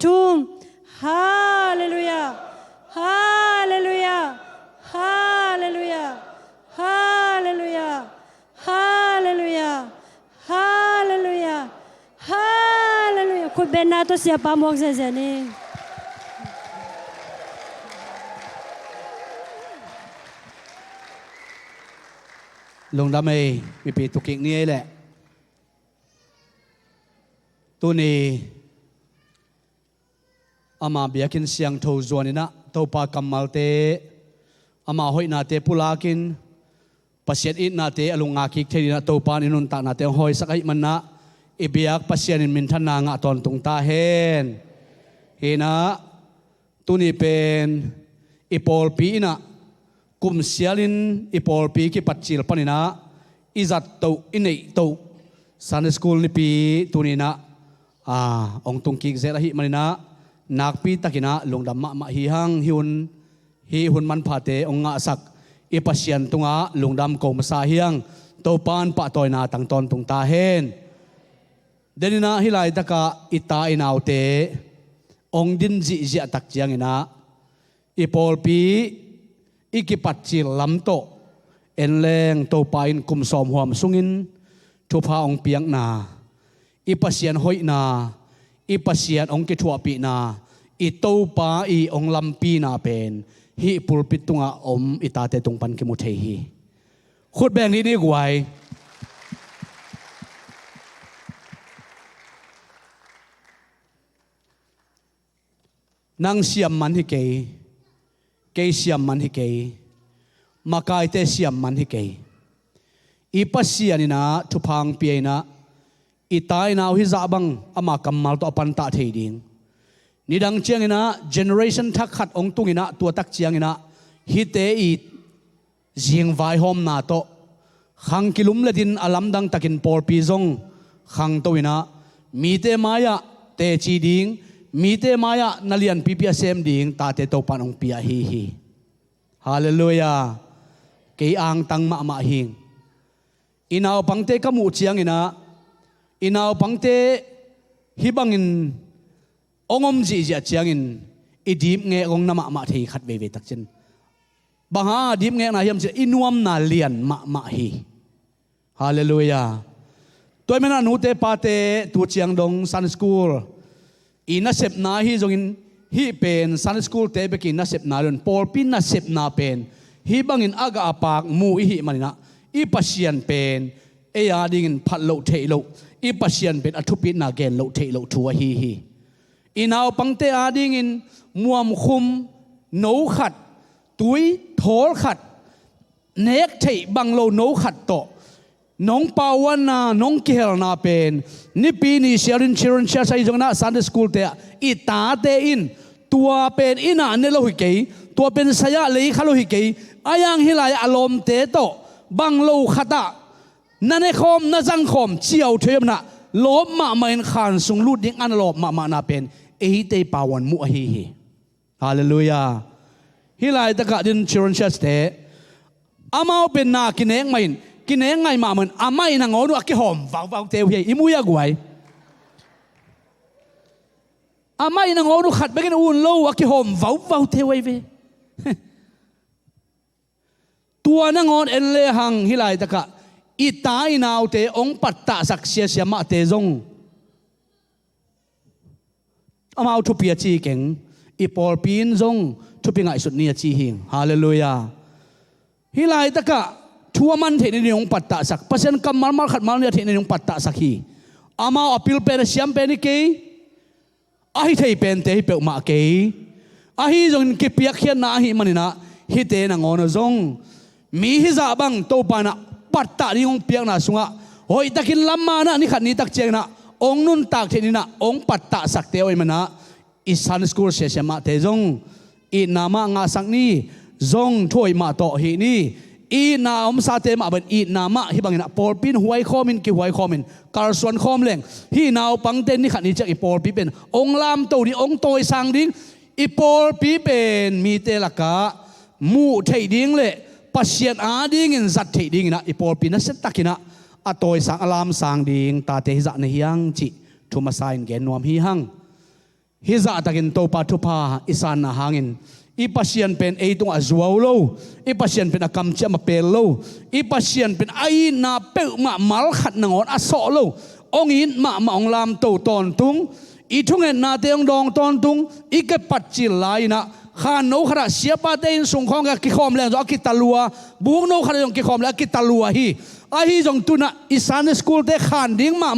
tum hallelujah hallelujah hallelujah hallelujah hallelujah hallelujah hallelujah คุณเบนนาตัวเสียปามวงเสียนี่ลงดำไอ้มีปีตุกิกนี่แหละตัวนี้อามาเบียกินเสียงทูจวนนี่นะตัวปากำมัลเตอามาหอยนาเตปุลากินปัสเซียนอินนาเตอลุงอาคิกเทนีนะตัวปานินุนตานาเตหอยสักไอ้มันนะอิเบียกปัสเซียนมินทันนางะตอนตุงตาเฮนเฮนะตัวนี้เป็นอิปอลปีนะกุมเสียลินอิปอลปีกิปัจจิลปนินะอิจัดตัวอินเนตัวซันสกูลนิปีตัวนี้นะองตุงกิกเซระหิมันนะนักปีตะกินะลงดำมะฮิฮังฮิหุนมันพาเตองงะสักอิปัสเซียนตุงะลงดำกงมาสาเฮียงตัวปานปะตอยนาตั้งตอนตุงตาเฮนเดนินะฮิไลตะกะอิตาอินาวเตองดินจิเจตักเจียงอินะอิปอลปีอิกิปัจจิลลำโตเอ็นแรงตัวปายกุมสอมหวมสุงินทุพาองเปียงนาอิปัสเซียนหอยนาอิปัสเซียนองกิทัวปีนาอิตัวปาอีองลำปีนาเป็นฮิปุลปิตุงะอมอิตาเตตุงปันกิมุเทฮีขุดแบ่งนี้ดีกว่า nang siam man hi ke siam man hi ke makai te siam man hi ke ipasianina thupang piena itai naw hi zabang ama kamal to apanta theiding nidang chiangina generation thak khat ong tungina tua tak chiangina hi te i jing vai hom na to khang kilum ladin alam dang takin por pi zong khang toina mi te maya te chi ding mi te maya nalian PPSM ding ta te to panong pia hi hallelujah ke ang tang ma hing inaw pangte kamu chiang ina inaw pangte hibangin ongom ji ja chiang in idim nge ong na ma thei khat ve ve tak chen banga dim nge na hiam che inuam na lian ma hi hallelujah toy mena nu te pa te tu chiang dong sun school ina sep na hi zongin hi pen Sunday school te bekin na sep na ron por pin na sep na pen hi bangin aga apak mu hi manina i pasian pen e ya dingin phat lo thei lo i pasian pen athupi na gen lo thei lo thua hi inaw pangte a dingin muam khum no khat tui thol khat nek thei bang lo no khat to nong pawana nong kel na pen nipi ni sharin children church ai jong na Sunday school te ita te in tua pen ina ne lo hi ke tua pen saya le khalo hi ke ayang hilai alom te to bang lo khata nane khom na jang khom chiao them na lob ma main khan sung lut ding an lob ma na pen e te pawan mu hi hallelujah hilai ta ka din children church te amao pen na kineng main kineng ngai ma man amai na ngodu aki hom vaw teu hi imuya guai amai na ngodu khat begin un lo aki hom vaw teu ai ve tua na ngon en le hang hilai taka itai naw te ong patta sak sia ma te zong amau thu pia chi keng ipol pin zong thu pi ngai sut nia chi hing hallelujah hilai taka thua man the ni ong patta sak pasen kam mal khat mal ne the ni ong patta sak hi amao apil pe siam pe ni ke ahi thei pen te pe ma ke ahi jong ke piak khian na hi manina hi te na ngon zong mi hi za bang to pa na patta ni ong piak na sunga hoi takin lamma na ni khat ni tak cheng na ong nun tak the ni na ong patta sak te oi mana i Sunday school se se ma te zong i nama nga sak ni zong thoi ma to hi ni i na om sa te ma ban i na ma hi bangina por pin huai khomin ki huai khomin kar suan khom leng hi naw pang ten ni khat ni chak i por pi pen ong lam to ni ong toi sang ding i por pi pen mi te laka mu thei ding le pasien a ding in zat thei ding na i por pi na set takina a toi sang alam sang ding ta te za na hiang chi thuma sain gen nuam hi hang hiza takin to pa thu pa isan na hangin ipasian pen ei tung azwau lo ipasian pen akam cha ma pel lo ipasian pen ai na pe ma mal khat nangon aso lo ong in ma ong lam to ton tung i thung en na te ong dong ton tung i ke pat chil lai na khan no khara sia pa te in sung khong ga ki khom le zo ki talua bung no khara yong ki khom le ki talua hi a hi jong tu na isan school te khan ding ma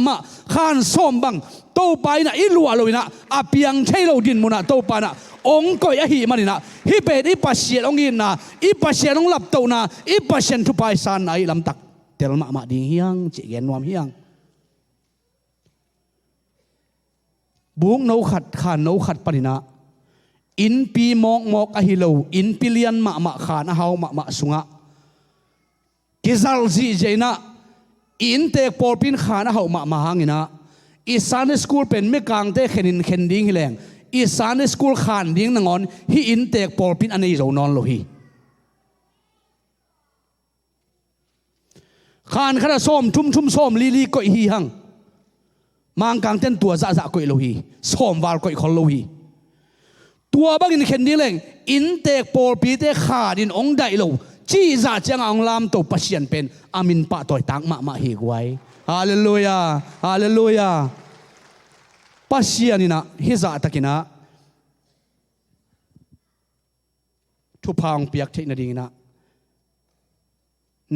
khan som bang to pai na i lua lo ina a piang thei lo din muna to pa na ong koi a hi mani na hi pe i pasien ong in na i pasien ong lap to na i pasien thu pai san ai lam tak tel ma ding hiang che gen nuam hiang buông nấu khát khan nấu khát panina in pi mok a hilo in pilian ma khan a hau ma sunga kizal zi jeina in te porpin khan a hau ma hangina isan school pen me kang te khen ding hileng isan school khan ding nangon hi in te porpin anei zo non lo hi khan khara som thum som li ko hi hang mang kang ten tua za koi lo hi som wal koi khol lo hi tua bangin khen ding leng in tek pol pi te kha din ong dai lo chi za chang ong lam to pasien pen amin pa toy tang ma hi gwai hallelujah hallelujah pasianina hi za takina thu phang piak theina dingina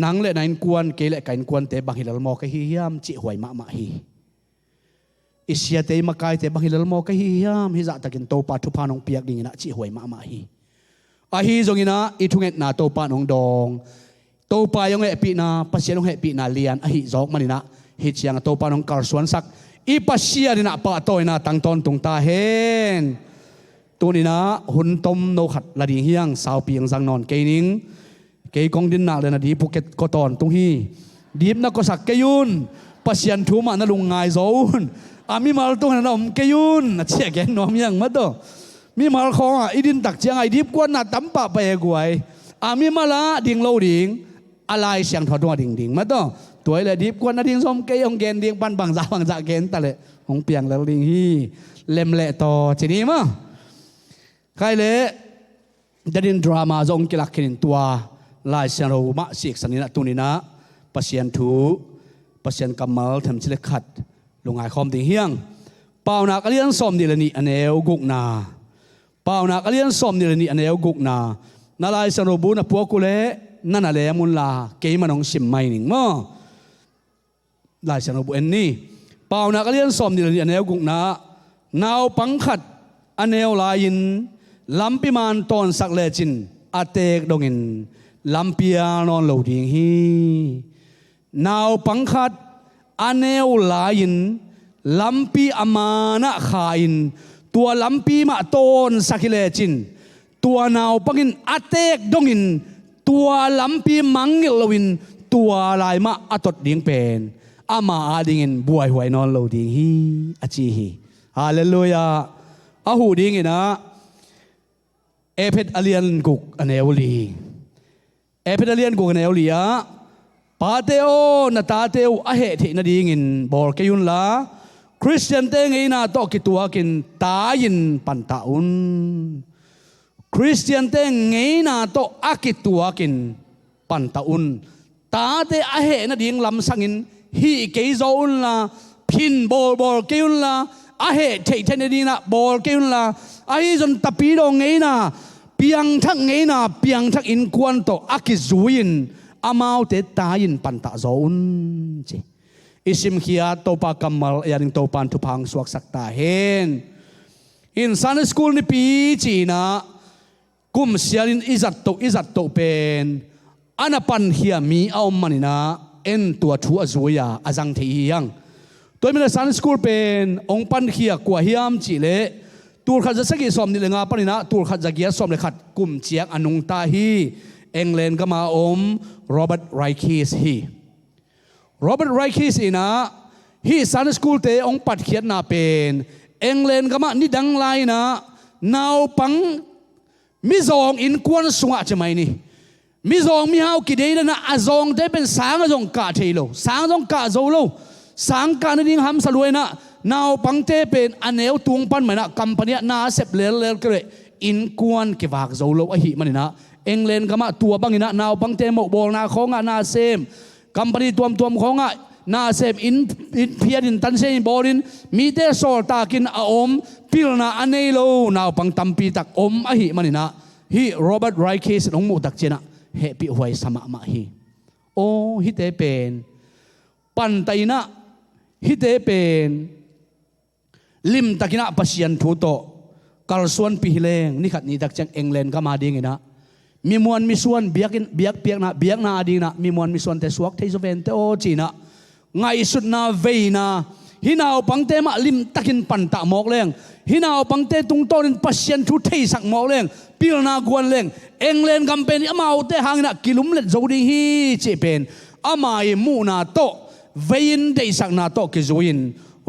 nang le nain kwan ke le kain kwan te bang hilal mo ka hi hiam chi hoi ma hi isia te makai te bang hilal mo ka hi hiam hi za takin to pa thu phanong piak dingina chi hoi ma hi a hi zongina i thunget na to pa nong dong to pa yong e pi na pasianong he pi na lian a hi zok manina hi chiang to pa nong kar suan sak i pasia dina pa toina tang ton tung ta hen tunina hun tom no khat la ding hiang sao piang jang non ke ning ke kong din na le na di phuket ko ton tung hi dip na ko sak ke yun pasian thu ma na lung ngai zon ami mal tung na om ke yun na che gen nom yang ma do mi mal khong a idin tak chiang ai dip kwan na tam pa pa e guai ami mala ding lo ding alai siang tho ding ma do toy le dip kwan na ding som ke ong gen ding pan bang za gen ta le ong piang la ding hi lem le to chini ma khai le dadin drama zong kilak kin tua lai siang ro ma sik sanina tunina pasian thu pasian kamal tham chile khat lungai khom ding hiang pauna kalian som ni lani aneu guk na pauna kalian som ni lani aneu guk na nalai siang ro bu na puakule nana le mun la ke manong sim mai ning mo lai siang ro bu en ni pauna kalian som ni lani aneu guk na naw pangkhat aneu lain lampi man ton sak le chin atek dongin lampia non lo ding hi naw pangkhat aneu lain lampi amana khain tua lampi ma ton sakile chin tua naw pangin atek dongin tua lampi mangil lowin tua lai ma atot ding pen ama adingin buai huai non lo ding hi achi hi hallelujah ahu ding ina ephet alian guk aneuli ephet alian guk aneuli a pateo na tateo ahe the na dingin bor kayun la Christian te ngai na to kitua kin tayin pantaun Christian te ngai na to akitua kin pantaun ta te ahe na ding lam sangin hi keizoun la phin bol kayun la ahe the na ding na bol kayun la ai zon tapi do ngai na piang thak in kwan to akizuin amau te tayin panta zon che isim khia topa kamal yaring topan thupang suak sakta hen in Sunday school ni pi china kum sialin izat to pen anapan hia mi aom manina en tua thu azuya azang theiang toimina Sunday school pen ong pan khia kwa hiam chi le tur khat jasagi som ni lenga panina tur khat jagia som le khat kum chiak anung ta hi England kama om Robert Raikis hi Robert Raikis ina hi Sunday school te ong pat khiat na pen England kama ni dang lai na naw pang mi zong in kwan sunga chamai ni mi zong mi hau ki de na azong te pen sang azong ka theilo sang azong ka zo lo sang ka na ding ham saloi na นาวปังเตเป็นอันเอวตุงปันเหมือนนะกัมปนีน่าเสพเลลก็เลยอินกวนเก็บฝากโจโลอหิมันนะเอ็งเลนก็มาตัวบังนะนาวปังเตหมกบอลนาของน่าเซมกัมปนีตัวของน่าเซมอินเพียดินตันเซนบอลินมีเตโซลตากินอาอมพิลนาอันเอโลนาวปังตัมปีตักอมอหิมันนะฮีโรเบิร์ตไรเคสน้องมูตักเจนะเฮปิหวยสมะมาฮีโอ้ฮิเตเป็นปันไตนะฮิเตเป็นลิมตักินะปัสยันทูโตกัลส่วนพิเลงนี่ขัดนี่ตักจังเอ็งเลนก็มาดีไงนะมีมวลมีส่วนเบียกเปียกนะเบียกนาดีนะมีมวลมีส่วนแต่สวกเทสเวนเตโอจีนะไงสุดนาเวนะฮินาวปังเตมาลิมตักินปันตะหมอกเลงฮินาวปังเตตุงโตนินปัสยันทูเทสักหมอกเลงพิลนากวนเลงเอ็งเลนกำเป็นอามาเอาเตหางนะกิลุมเล็ดโจดีฮีเจเป็นอามาอิมูนาโตเวินได้สักนาโตกิจุอิน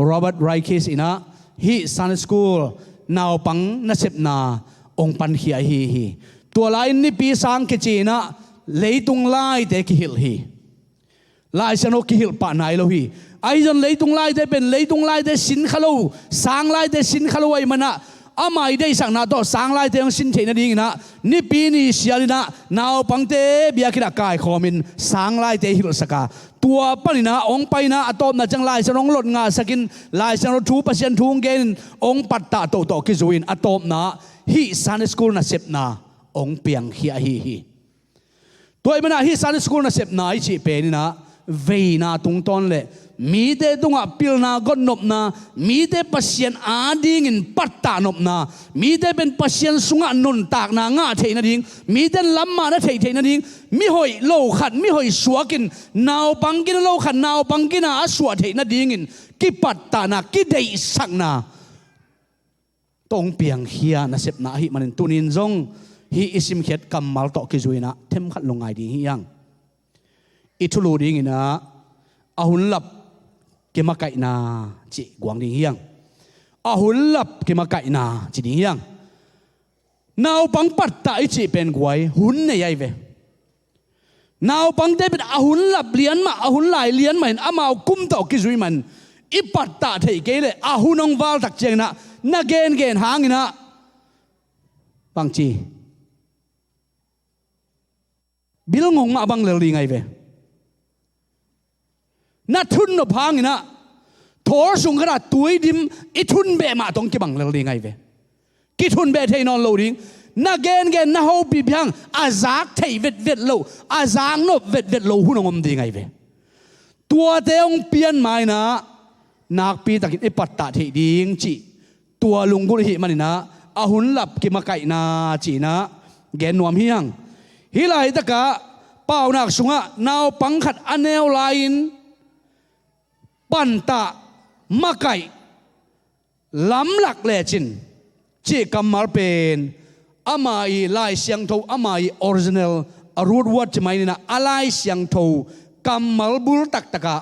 โรเบิร์ตไรเคสอินะฮีซันสคูลนาวปังนับนาองปันเฮียฮีตัวลายนิปีสังเกจีนะเลยตุงลายเตกิฮิลฮีลายสนุกิฮิลปะนายโลฮีไอ้จนเลยตุงลายเตเป็นเลยตุงลายเตสินขลุ่สังลายเตสินขลุ่ไอ้มันนะอามาได้สักนาโตสังลายเตยังสินเทนดีนะนิปีนี่เสียลินะนาวปังเตเบียกิดากายคอมินสังลายเตฮิลสกาตัวปนินะองไปนะอตอมนะจังลายสนองหลดงาสกินลายสนองทูปัสยันทูงเกนองปัตตะโตโตกิจุอินอตอมนะฮีซันสกูลนะเซปนาองเปียงเฮียฮีตัวมันนะฮีซันสกูลนะเซปนาอิจิเปนี่นะเวนาตุงตอนเลยมีเดตุงอ่ะพิลนากอนนบนามีเดปัสยันอาดิงินปัตตานบนามีเดเป็นปัสยันสุงะนนตากนางาเทนดิ่งมีเดลัมมานะเทนดิ่งมีหอยโลขัดมีหอยสวกินนาวปังกินโลขัดนาวปังกินอาสวเทนดิ่งินกิปัตตานากิเดสักนาตรงเปียงเฮียนะเสพนาฮิมันตุนินจงฮีอิสิมเขียดกำมัลโตกิจุยนะเทมขัดลงไงดีฮิยังอิทุลูดิ่งินะอาหุนลับเกมาไก่นาจีกวางดิ่งเฮียงอาหุนลับเกมาไก่นาจีดิ่งเฮียงนาวปังปัตตาอิจิเป็นกวยหุนเนี่ยใหญ่เวนาวปังเตเป็นอาหุนลับเลี้ยนมาอาหุนหลายเลี้ยนมาเห็นอามากุ้มต่อกิจุยมันอิปัตตาเทเกเลอาหุนองวาลตักเจงนะนักเกณฑ์หางนะบางจีบิลงงมาบังเลลีไงเวนัดทุนนบหางนะทอสุงกระตุยดิมอิทุนเบมาตรงกี่บังเลลีไงเวกิทุนเบเทนอนโลดิงนักเกณฑ์นะฮูบิบยังอาจากเทเวดโลอาจางนบเวดโลหุ่นงมดีไงเวตัวเตงเปลี่ยนไม่นะนักปีตะกินไอปัตตาเทดิงจีตัวลุงกุลหิมันนะอาหุนหลับกิมาไก่นาจีนะแกนนวมเฮียงฮิไลตะกะเป้านักสุงะนาวปังขัดอันเนวไลน์ปันตะมาไก่ล้ำหลักแลจินจีกำมาเป็นอามาอีไลเสียงโทอามาอีออริจินัลรูดวัดจะไม่นี่นะอะไรเสียงโทกำมาบุลตักตะกะ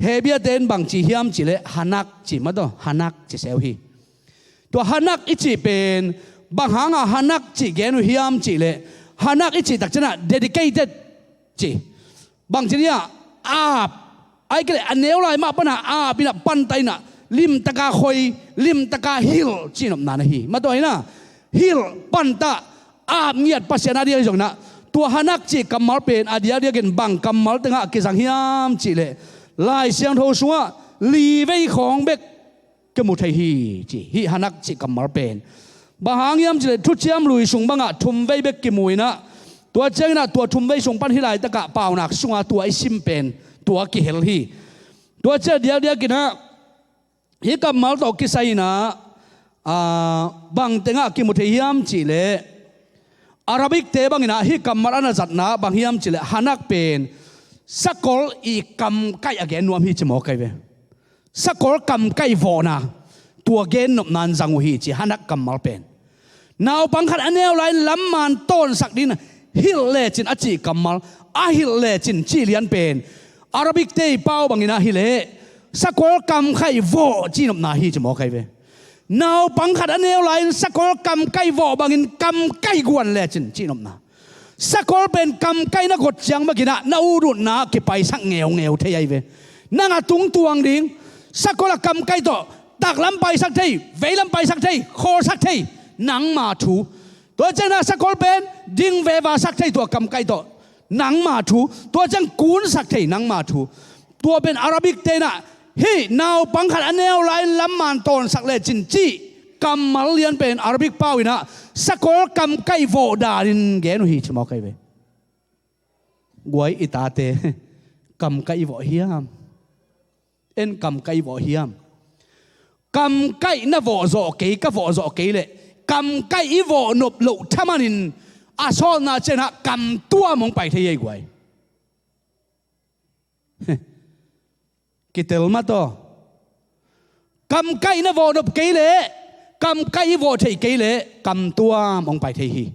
เฮเบียเดนบางจีเฮียมจีเลฮันักจีมาตัวฮันักจีเซลฮีตัวฮันักอิจิเป็นบางหางฮันักจีเกนุเฮียมจีเลฮันักอิจิตักชนะ dedicated จีบางจีเนี่ยอาบไอ้ก็เลยอันเนวไรมาปนะอาบินะปันไตนะลิมตะกาคอยลิมตะกาฮิลจีนอมนานะฮีมาตัวนะฮิลปันตะอาบเงียดปัสยานาเดียจงนะตัวฮันักจีกำมัลเป็นอาเดียเดียกันบางกำมัลตั้งกิสังเฮียมจีเลลายเสียงโทสัวลีไว้ของเบกกมุทัยฮีจีฮีฮันักจีกำมัลเป็นบางหางยามจีเลทุเชียมลุยส่งบังอะทุ่มไว้เบกกิมุยนะตัวเจ้านะตัวทุ่มไว้ส่งปันฮิไลตะกะเปล่าหนักส่งตัวไอซิมเป็นตัวกิเฮลฮีตัวเจ้าเดียกินะฮีกำมัลตอกิไซนะบางตั้งกิมุทัยยามจีเลอาราบิกเตบังนะฮีกำมัลอันจัดนะบางยามจีเลฮันักเป็นสักกอลอีกำไก่อเกนนวมฮีจะมอกไก่เวสักกอลกำไก่วอนะตัวเกนนบนันจังฮีจีฮันักกำมัลเป็นนาวบังคัดอันเนวไลน์ล้ำมันต้นสักดินฮิลเลจินอจีกำมัลอาฮิลเลจินจีเลียนเป็นอาราบิกเตย์เป้าบังนะฮิเลสักกอลกำไก่วอจีนบนาฮีจะมอกไก่เวนาวบังคัดอันเนวไลน์สักกอลกำไก่วอบังอินกำไก่กวนเลจินจีนบนาสักคนเป็นกำไก่นักกดจังเมื่อกี้นะน่าอุรุนะเก็บไปสักเงียวเทียเวนั่งตุงตวงดิ่งสักคนละกำไก่ต่อ ตักลำไปสักทีเวลำไปสักทีโคสักทีหนังมาถูตัวเจ้าน่ะสักคนเป็นดิ้งเววาสักทีตัวกำไก่ตัวหนังมาถูตัวเจ้ากูนสักทีหนังมาถูตัวเป็นอาราบิกเตน่ะฮีนาวปังขัดอันเนวไลลำมันตอนสักเลจินจีกำมาเลียนเป็นอาราบิกเป้าอินะสักคนกำไก่โวดารินเกนุฮีชมอไก่เวกวยอิตาเตกำไก่โวเฮียมเอ็นกำไก่โวเฮียมกำไก่น่ะโวโจเกยก็โวโจเกยเลยกำไก่อีโวนบลุทามันินอาชอนน่าเจนะกำตัวมองไปเทียกวยกิเตลมาโตกำไก่น่ะโวนบเกยเลยกำไก่อีโวเทียเกยเลยกำตัวมองไปเทีย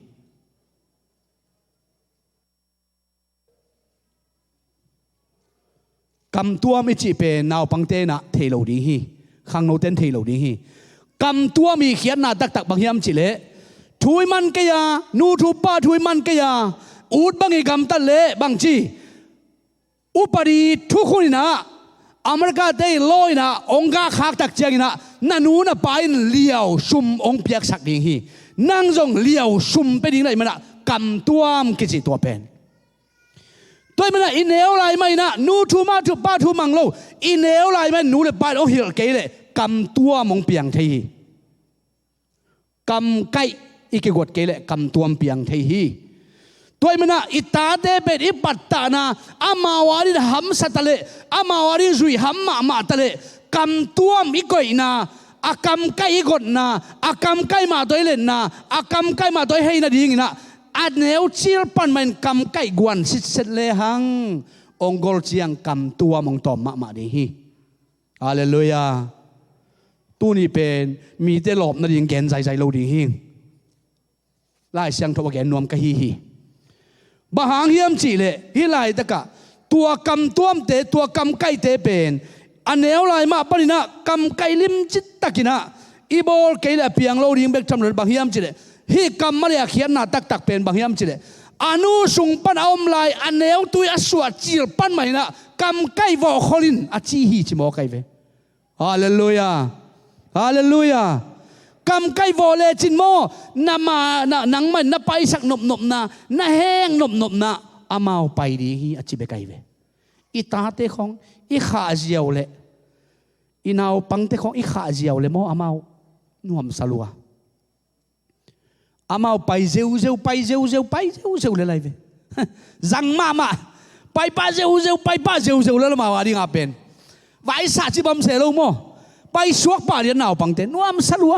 กำตัวไม่จีเป็นนาวปังเตนะเทโลดีฮีข้างโนเต้นเทโลดีฮีกำตัวมีเขียนหน้าตักบางยามจิเละทุยมันกะยานูทูป้าทุยมันกะยาอูดบางอีกำตันเละบางจีอุปรีทุกคนนะอเมริกาเตยลอยนะองค์กาขากตักเจียงนะนันูนะไปเลี้ยวซุ่มองเปียกสักดิ่งฮีนั่งจงเลี้ยวซุ่มไปดิ่งไหนมันนะกำตัวมกิจิตัวเป็นตัวมันน่ะอินเอลไลไม่นะนูทูมาทูป้าทูมังโลอินเอลไลไม่นูเลยไปเอาเหี่ยวเกยเลยกำตัวมองเปียงทีกำไก่อีกกดเกยเลยกำตัวเปียงทีตัวมันน่ะอิตาเดเป็นอิปัตตานะอามาวาริหัมสัตเลอามาวาริจุยหัมมาตเลกำตัวอีกอยนะอากำไก่อีกดนะอากำไก่มาตัวเล่นนะอากำไก่มาตัวให้นาดีงี้นะอันเนวชิลปันมันกำไก่กวนสิเสเลหังองกอลเจียงกำตัวมองตอมมาดีฮีฮาเลลูยาตู้นี้เป็นมีแต่หลบนั่นยังแกนใจเราดีฮีไล่เสียงทว่าแกนนวมกะฮีบางหางเฮียมจีเลยฮิไลตะกะตัวกำตัวมเตตัวกำไก่เตเป็นอันเนวไลมาปนินะกำไก่ลิมจิตตะกินะอีโบลเกยละเปียงเราดีเบกจำนวนบางเฮียมจีเลยฮีกำมาเลยเขียนหน้าตักเป็นบางยามจิเลอนุสุงปันเอามลายอันเนวตุยอสวดจิลปันใหม่นะกำไก่วอคอลินอาชีฮีจิโมไก่เวฮาเลลูยาฮาเลลูยากำไก่วอเลจินโมนามานะนังมันนะไปสักนบนะแห้งนบนะอามาไปดีฮีอาชีเบไก่เวอีตาเตของอีขาเจียวเลอีนาวปังเตของอีขาเจียวเลโมอามานวมสลัวอามาไปเซลไปเซลเลยไรเว้จังมาไปป้าเซลไปป้าเซลแล้วมาว่าดีงาเป็นไว้สัตว์ที่บำเสลโมไปสวกป่าเดียนเอาปังเตนวมสลัว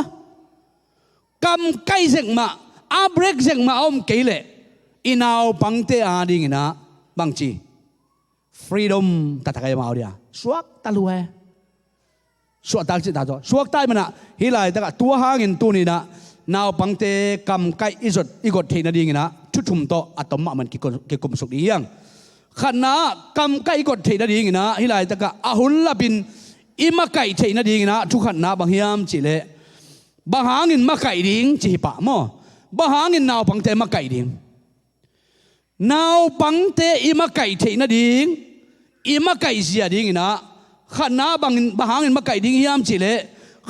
กำไก่เสกมาอาเบรกเสกมาอมเกยเลอินเอาปังเตอาดีงินะบางจีฟรีดอมตัดกายมาเอาเดียสวกตะลัวสวกตาจิตตาโตสวกใต้มันอะฮิไลตะกะตัวหาเงินตัวนี้นะนาวปังเตกำไก่อีกดเทนดีงินะชุดชุมโตอัตมะมันกิกมสุกดียังขณะกำไก่อีกดเทนดีงินะฮิไลตะกะอาหุลละบินอิมะไก่เทนดีงินะทุกขณะบางยามจิเลบางหางินมะไก่ดิ้งจีปะโมบางหางินนาวปังเตมะไก่ดิ้งนาวปังเตอิมะไก่เทนดีงอิมะไก่เสียดิ้งนะขณะบางหางินมะไก่ดิ้งยามจิเล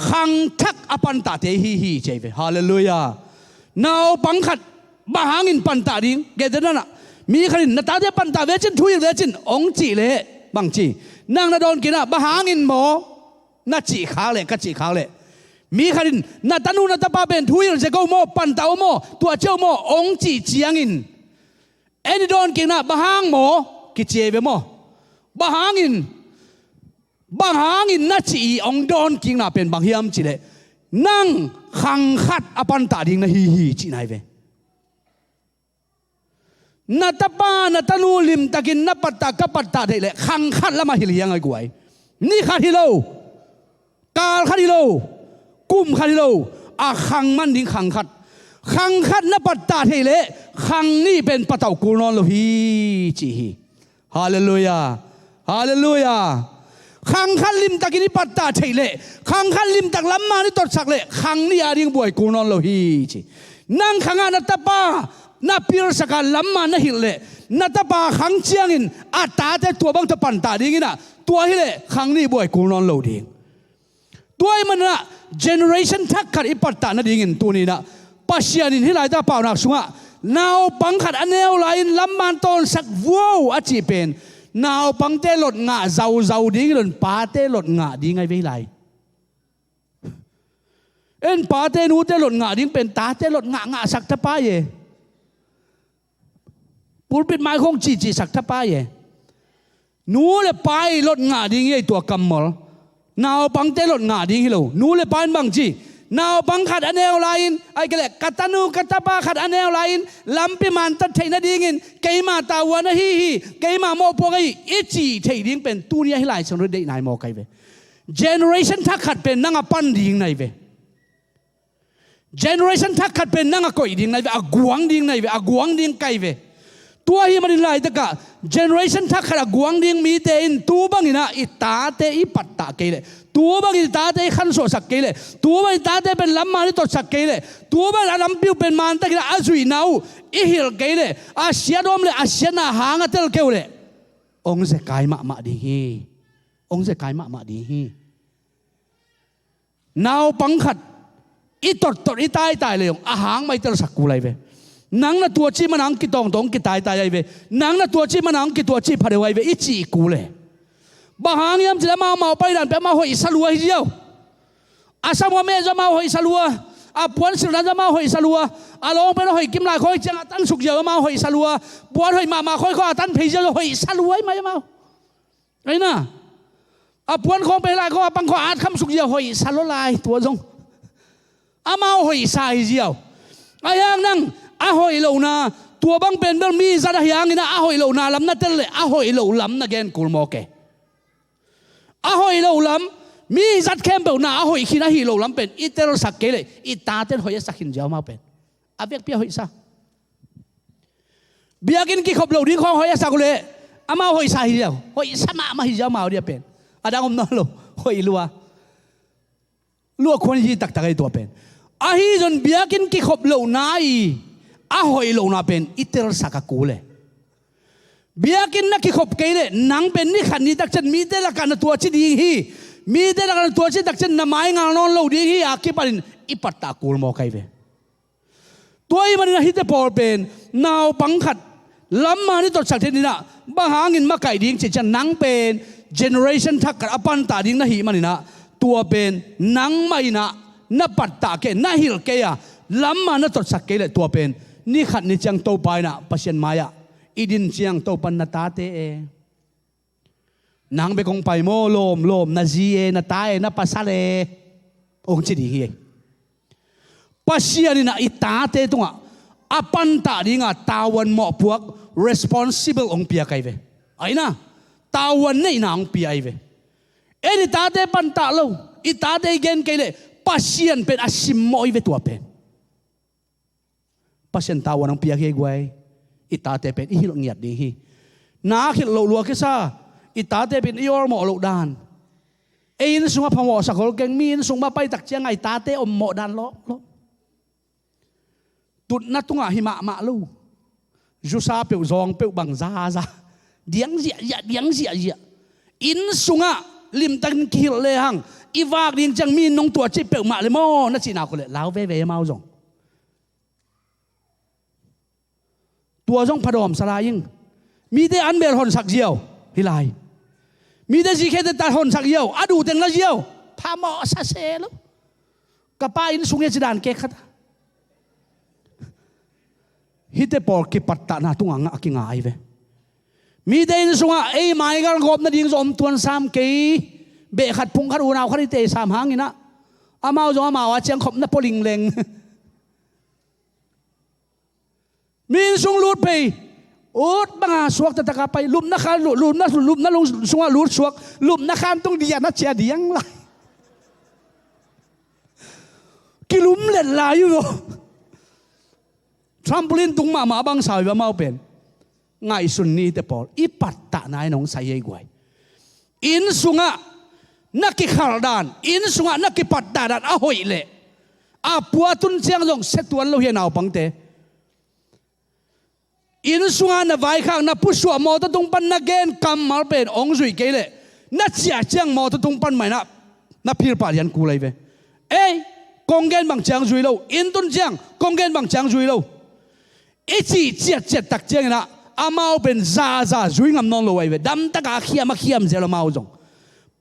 ขังทักอปันตาเตฮีเจเวฮาเลลูยานาวปังขัดบางหางินปันตาดิ้งเกเดนั่นน่ะมีขณินนาตาเตปันตาเวจินทุยเวจินองจีเลบางจีนางนาโดนกินนะบางหางินโมนาจีขาเลกัจีขาเลมีขณินนาตานูนาตาปาเป็นทุยเจโกโมปันตาโมตัวเจ้าโมองจีเจียงินเอ็นโดนกินนะบางหางโมกิเจเวโมบางหางินบางหางินนัชีองดอนกิงน่ะเป็นบางเฮียมจิเลนั่งขังขัดอปันตาดิ้งนะฮีจีนายเวนาตาปานาตานูลิมตะกินนับปัตตากับปัตตาได้เลยขังขัดละมาฮิลยังไงกูไอ้นี่ขัดฮิโลกาลขัดฮิโลกุมขัดฮิโลอาขังมันดิ้งขังขัดนับปัตตาได้เลยขังนี่เป็นปะเต่ากูนอนโลฮีจีฮีฮาเลลูยาฮาเลลูยาขังขันลิมตะกินิปัตตาเฉยเล่ขังขันลิมตักล้ำมานี่ตดสักเล่ขังนี่อาดิ้งบวยกูนอนโลฮีจีนั่งขังนัตตาปานาพิรสกัดล้ำมานะฮิลเล่นัตตาปาขังเชียงินอาตาแต่ตัวบังตะปันตาดิ้งนะตัวฮิเล่ขังนี่บวยกูนอนโลดิ้ง ตัวมันนะ generation ทักขัดอิปัตตานะดิ่งตัวนี้นะปัศยานินที่หลายตาเปล่าหนักสุงะนาวปังขัดอันเนวไลน์ลำมันต้นสักว้าวอาชีเป็นนาวปังเตลดงะเจ้าดิ่งหล่นปาเตลดงะดิ่งไงเวไลเอ็นปาเตนูเตลดงะดิ่งเป็นตาเตลดงะสักทะป้ายปูนปิดไม้คงจีสักทะป้ายนูเลยไปลดงะดิ่งไอตัวกำมอลนาวปังเตลดงะดิ่งฮิโลนูเลยไปบางจีนาวปังขัดอันเนวไลน์ไอ้กะเละกัตนูกัตปาขัดอันเนวไลน์ลำพิมันตัดเทนดิ่งเกยมาตาวันฮีเกยมาโมพวกไอ้อิจีเทดิ่งเป็นตัวนี้ให้หลายสังเกตนายโมไกเว generation ทักขัดเป็นนั่งปั้นดิ่งนายเว generation ทักขัดเป็นนั่งก่อยดิ่งนายเวอากวงดิ่งนายเวอากวงดิ่งไกเวตัวที่มันหลายตะกะ generation ทักขัดอากวงดิ่งมีเตอินตัวบางนี่นะอิตาเตอิปัตตะเกเลตัวบางอิตาเตขันโซสักเกเลตัวบางอิตาเตเป็นลำมาที่ตดสักเกเลตัวบางลำปิวเป็นมันตะกี้อาจุยนาวอิฮิลเกเลอาเซียดอมเลอาเซียนาหางเตลเกเลองค์เสกายมาดีฮีองค์เสกายมาดีฮีนาวปังขัดอิตดอิตายเลยอาหางไม่เตลสักกูเลยเวนังน่ะตัวชีมันนังกิตองกิตายเวนังน่ะตัวชีมันนังกิตัวชีพาเดวไเวอิจีกูเลยบางอย่างยามจะมาไปดันไปมาหอยสลัวเดียวอาสามว่าแม่จะมาหอยสลัวอาปวนสิรันจะมาหอยสลัวอาลงไปหอยกิมลายคอยจังตันสุกเยอะมาหอยสลัวปวนหอยมาคอยตันเพย์จะหอยสลัวไม่มาไอ้น่ะอาปวนคงไปลายเขาปังขออาคำสุกเยอะหอยสลัวลายตัวจงอามาหอยสายเดียวไอ้ยังนั่งอาหอยเหล่านาตัวบังเป็นเรื่องมีสัตย์อย่างนี้นะอาหอยเหล่านาลำนั่นเตลอาหอยเหล่าลำนั่นแกนกุลโมเกอาหอยเหล่าลำมีสัตย์เข้มเปล่านาอาหอยขี้น่าหิเหล่าลำเป็นอิเตอร์สักเกเลยอิตาเตนหอยสักหินเจ้ามาเป็นอาเบียกเปียหอยซะเบียกินกี่ขบเหล่าดิ้งของหอยสักเลยอามาหอยสายเดียวหอยสมาหิเจ้ามาเดียเป็นอาดังอมนอโลหอยลัวคนยี่ตักไอตัวเป็นอาฮีจนเบียกินกี่ขบเหล่านาอีอาหอยเหล่านาเป็นอิเตอร์สักกูเลยเบียกินนักขี้ขบเกยเลยนังเป็นนี่ขันนี้ตักจันมีแต่ละกันตัวชิดดีฮีมีแต่ละกันตัวชิดตักจันน้ำไม้งานนอนเหล่าดีฮีอาคิปันอิปัตตากูลโมไกเวตัวอีมันนะฮิตปอลเป็นนาวปังขัดล้ำมานี่ตัวสักเทนี่นะบ้าหางินมาไก่ดิ้งจิจันนังเป็น generation ทักกันอปันตาดิ้งนะฮีมันนี่นะตัวเป็นนังไม่นะนับปัตตาเกน่าฮิลเกยล้ำมานี่ตัวสักเกยเลยตัวเป็นนี่ขัดนี่จังโตไปนะปัศยันมายาอีดินเชียงโตปันนาตาเตเอนางไปคงไปโมลมนาจีเอนาตาเอนาปัสสาเลองค์จิดีเฮปัศยานี่นะอิตาเตตงะอปันตาดิงะตาวันหมอพวก responsible องค์เปียไกเวไอ้นะตาวันนี่นางเปียไอเวเอ็นอิตาเตปันตาโลอิตาเตเกนไกเลปัศยานเป็นอาชิมโมไอเวตัวเป็นปัศยานตาวันองเปียเฮกไวอิตาเตเป็นอิฮิลเงียดดีฮีนาคิดโลลัวกิซาอิตาเตเป็นอิอร์หมอโลดานเอ็นสุงมาพมอสักคนเก่งมีนสุงมาไปตักเจียงไอตาเตอมหมอดานล้อตุดนัดตุงะหิมะลูจุซาเปียวซองเปียวบังซาเดียงเสียอินสุงะลิมตันคิลเลยหังอีวากดิงจังมีนงตัวจิเปียวมาเลยโมนั่นสินาคนเลยลาวเว่มาจงตัวจงพระดอมสลายิงมีแต่อันเบลหอนสักเดียวฮิไลมีแต่จีเคตตาหอนสักเดียวอดูเต็งละเดียวพาหมอซาเซลกับป้าอินสุงเยจิดานเกขัดฮิตเตปอลกิปัตตานาตุงอ่างกิงไอเวมีแต่อินสุงอ่ะไอไม้กันกบนาดิงสมทวนสามเกยเบะขัดพุงขัดอูนาวขัดเตะสามหางนี่นะอามาจงอามาว่าเจียงขบนับปลิงเลงมีสุงลูดไปอุดบังอาสวกตะกาไปลุมนักขันลุมนักลงสุงลูดสวกลุมนักขันต้องเดียนักเชียเดียงไรกิลุมเล่นลายอยู่ทรัมปลินตุงมาบังสาวว่ามาเป็นไงสุนนี่แต่พออีปัตตะนายน้องใส่ยังไงอินสุงะนักกิขารดานอินสุงะนักกิปัตตะดานอาหอยเล่อาปัวตุนเชียงจงเซตวันเราเห็นเอาปังเตอินสุงานะไว้ข้างนะผู้สวมมอตรงปันนักเกนกำมาเป็นองค์สุยเกลเลยนัดเสียเจียงมอตรงปันใหม่นะ na phir pa lian ku lai ve ei kong gen bang chang zui lo in tun chang kong gen bang chang zui lo i chi chet tak chang na amao pen za zui ngam non lo wai ve dam ta ka khiam zelo mau jong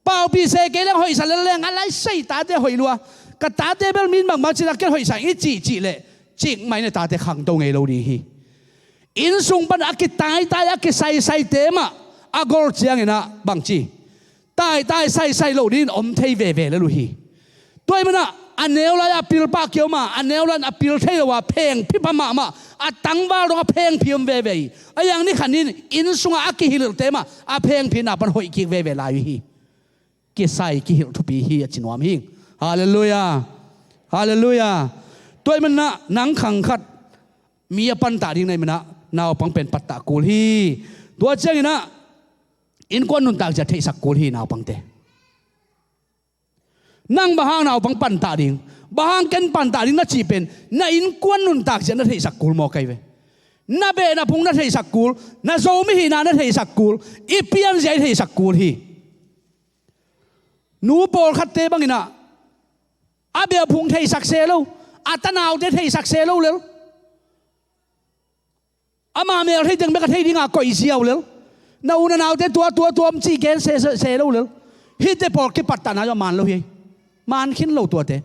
pau pi se ke lang hoi sa leng alai sei ta te hoi lua ka ta te bel min bang ma chi ke hoi sa i chi le ching mai ne ta te khang to ngei lo di hi in sung ban akit tai akit sai te ma agor chiang ina bang chi tai sai lo din om thei ve le lu hi toy mana anel la apil pa kyo ma anel lan apil thei wa pheng phi pa ma atang ba ro pheng phiom ve ayang ni khanin in sunga akhi hil te ma a pheng phi na pan hoi ki ve la hi ki sai ki hil thu pi hi chinwam hi hallelujah toy mana nang khang khat mi pan ta ding nei mana naw pang pen patta kul hi tua chang ina in kon nun tak ja thei sak kul hi naw pang te nang bahang naw pang pan ta ding bahang ken pan ta ding na chi pen na in kon nun tak ja na thei sak kul mo kai ve na be na phung na thei sak kul na zo mi hi na thei sak kul i pian jai thei sak kul hi nu pol khat te bang ina a be phung thei sak se lo atanaw te thei sak se lo le ama mel thei ding be ka thei ding a koi siaw le na una naw te tua chi gen se lo le hi te por ki patta na jo man lo hi man khin lo tua te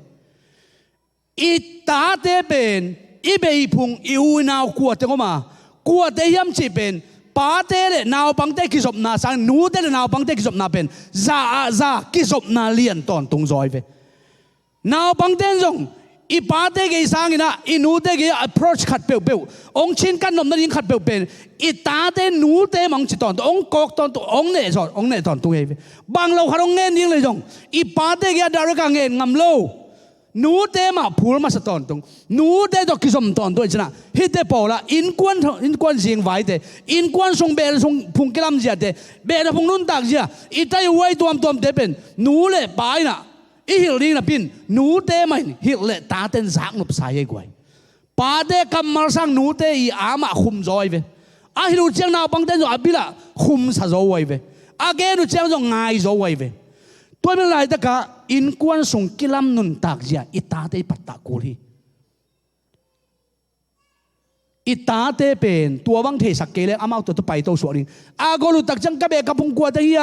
i ta te ben i be phung i u naw ku te ko ma ku te yam chi ben pa te le naw pang te ki sop na sang nu te le naw pang te ki sop na pen za ki sop na lian ton tung zoi ve naw pang ten jong i pa te ge sang ina i nu te ge approach khat pe ong chin kan nom na ring khat pe pen i ta te nu te mang chi ton ong kok ton ong ne ton tu he bang lo kharong ngen ning le jong i pa te ge dar ka ngen ngam lo nu te ma phul ma sa ton tung nu te to ki som ton to china hi te pola in kwan jing vai te in kwan song be song phung kilam ja te be na phung nun tak ja i tai wai tuam te pen nu le pai na i hil ding na pin nu te mai hil le ta ten zak nup sai ai gwai pa te kam mar sang nu te i ama khum zoi ve a hilu chiang na bang ten zo abila khum sa zo wai ve again nu chiang zo ngai zo wai ve toy men lai ta ka in kwan sung kilam nun tak ja i ta te patta kuli i ta te pen tua bang the sak ke le amau to pai to so ring a go lu tak chang ka be ka pung kwa ta hi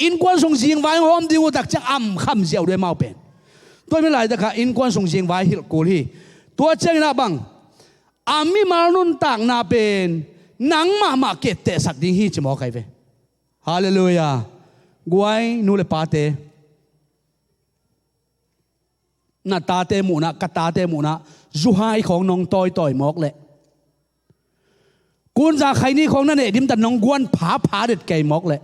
in kwan sung jing vai hom ding u tak chang am kham jiao de mau pen toy men lai ta ka in kwan sung jing vai hil kuli tua chang na bang ami mar nun tak na pen nang ma ke te sak ding hi chmo kai ve hallelujah guai nu le pa te na ta te mu na ka ta te mu na zu hai khong nong toy mok le kun za khai ni khong na ne dim ta nong guan pha det kai mok le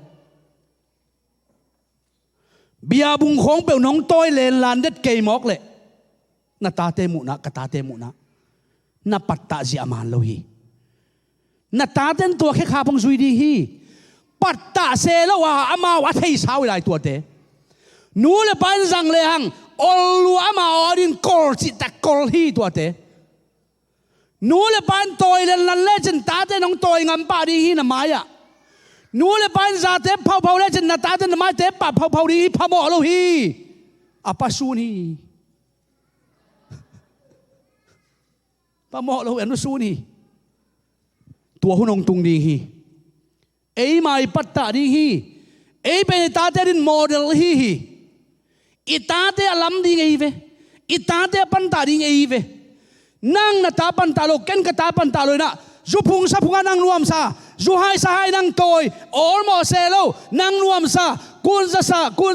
bia bung khong pe nong toy le lan det kai mok le na ta te mu na ka ta te mu na patta ji aman lo hi na ta ten to khe kha pong zui di hi patta se lo wa ama wa thei sau lai to te nu le pan jang le hang olu ama odin kol chi ta kol hi to te nu le pan toy le lan le chen ta te nong toy ngam pa di hi na maya nu le pan za te phau le chen na ta te na ma te pa phau di pha mo lo hi apa su ni pa mo lo enu su ni tua hunong tung di hi ei mai patta di hi ei pe ta te din model hi itate alam di ngai ve itate pan ta di ngai ve nang na ta pan ta lo ken ka ta pan ta lo na zu phung sa phunga nang nuam sa zu hai sa hai nang toy almost se lo nang nuam sa kun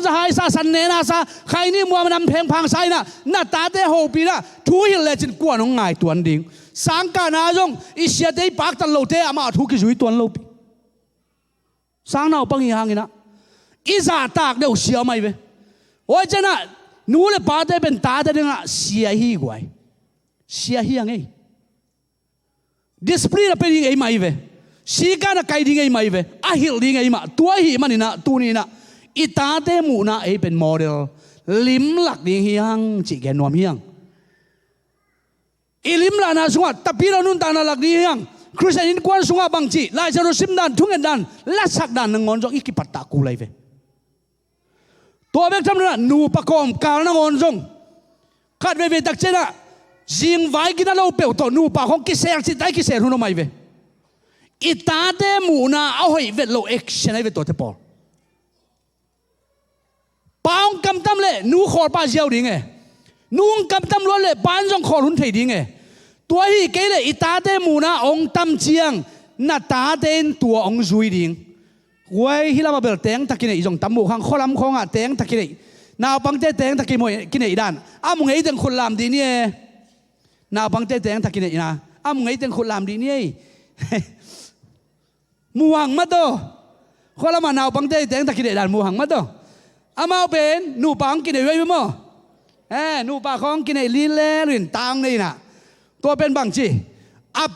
za hai sa san ne na sa khai ni muam nam pheng phang sai na ta te ho pi na thu hil le chin kwa nong ngai tuan ding sang ka na jong i sia te pak tan lo te ama thu ki zui tuan lo pi sang nau pang hi hang ina i za tak de sia mai ve oi chana nu le pa te ben ta te nga sia hi gwai sia hi ang ei display la pe ding ei mai ve si ka na kai ding ei mai ve a hil ding ei ma tua hi manina tu ni na i ta te mu na ei ben model lim lak ding hi hang chi gen nom hi hang i lim la na sunga tapi la nun ta na lak ding hi hang Christian in kwan sunga bang chi lai jaro sim dan thungen dan la sak dan ngon jong ikipatta ku lai ve ตัวเบกทำนั่นนูปะกอมกาลนังอนจงขัดเวตักเจนะจิงไว้กินเราเปล่าตัวนูปะของกิเซลสิได้กิเซลหุ่นไม่เวอิตาเดมูนาเอาให้เวทโลเอ็กชันให้เวทตัวเทปอลป้องกำตั้มเล่นูขอป้าเจ้าดิ่งเงนูกำตั้มล้วนเล่ป้านจงขอหุ่นไทยดิ่งเงตัวฮีเกเล่อิตาเดมูนาองตั้มเจียงนาตาเดนตัวองจุยดิ่งเว้ยฮิลามาเบลเตงตะกินอีจงตั้มบุขังข้อลำของอ่ะเตงตะกินนาวปังเตเตงตะกินมวยกินอีด้านมุงไอ้เต็งคนลำดีเนี่ยนาวปังเตเตงตะกินอีนะมุงไอ้เต็งคนลำดีเนี่ยมูหังมาโตข้อละมานาวปังเตเตงตะกินอีด้านมูหังมาโตมาเป็นนูปังกินอีไว้มั้งนูปังของกินอีลีเล่ลินตังนี่นะตัวเป็นบางจี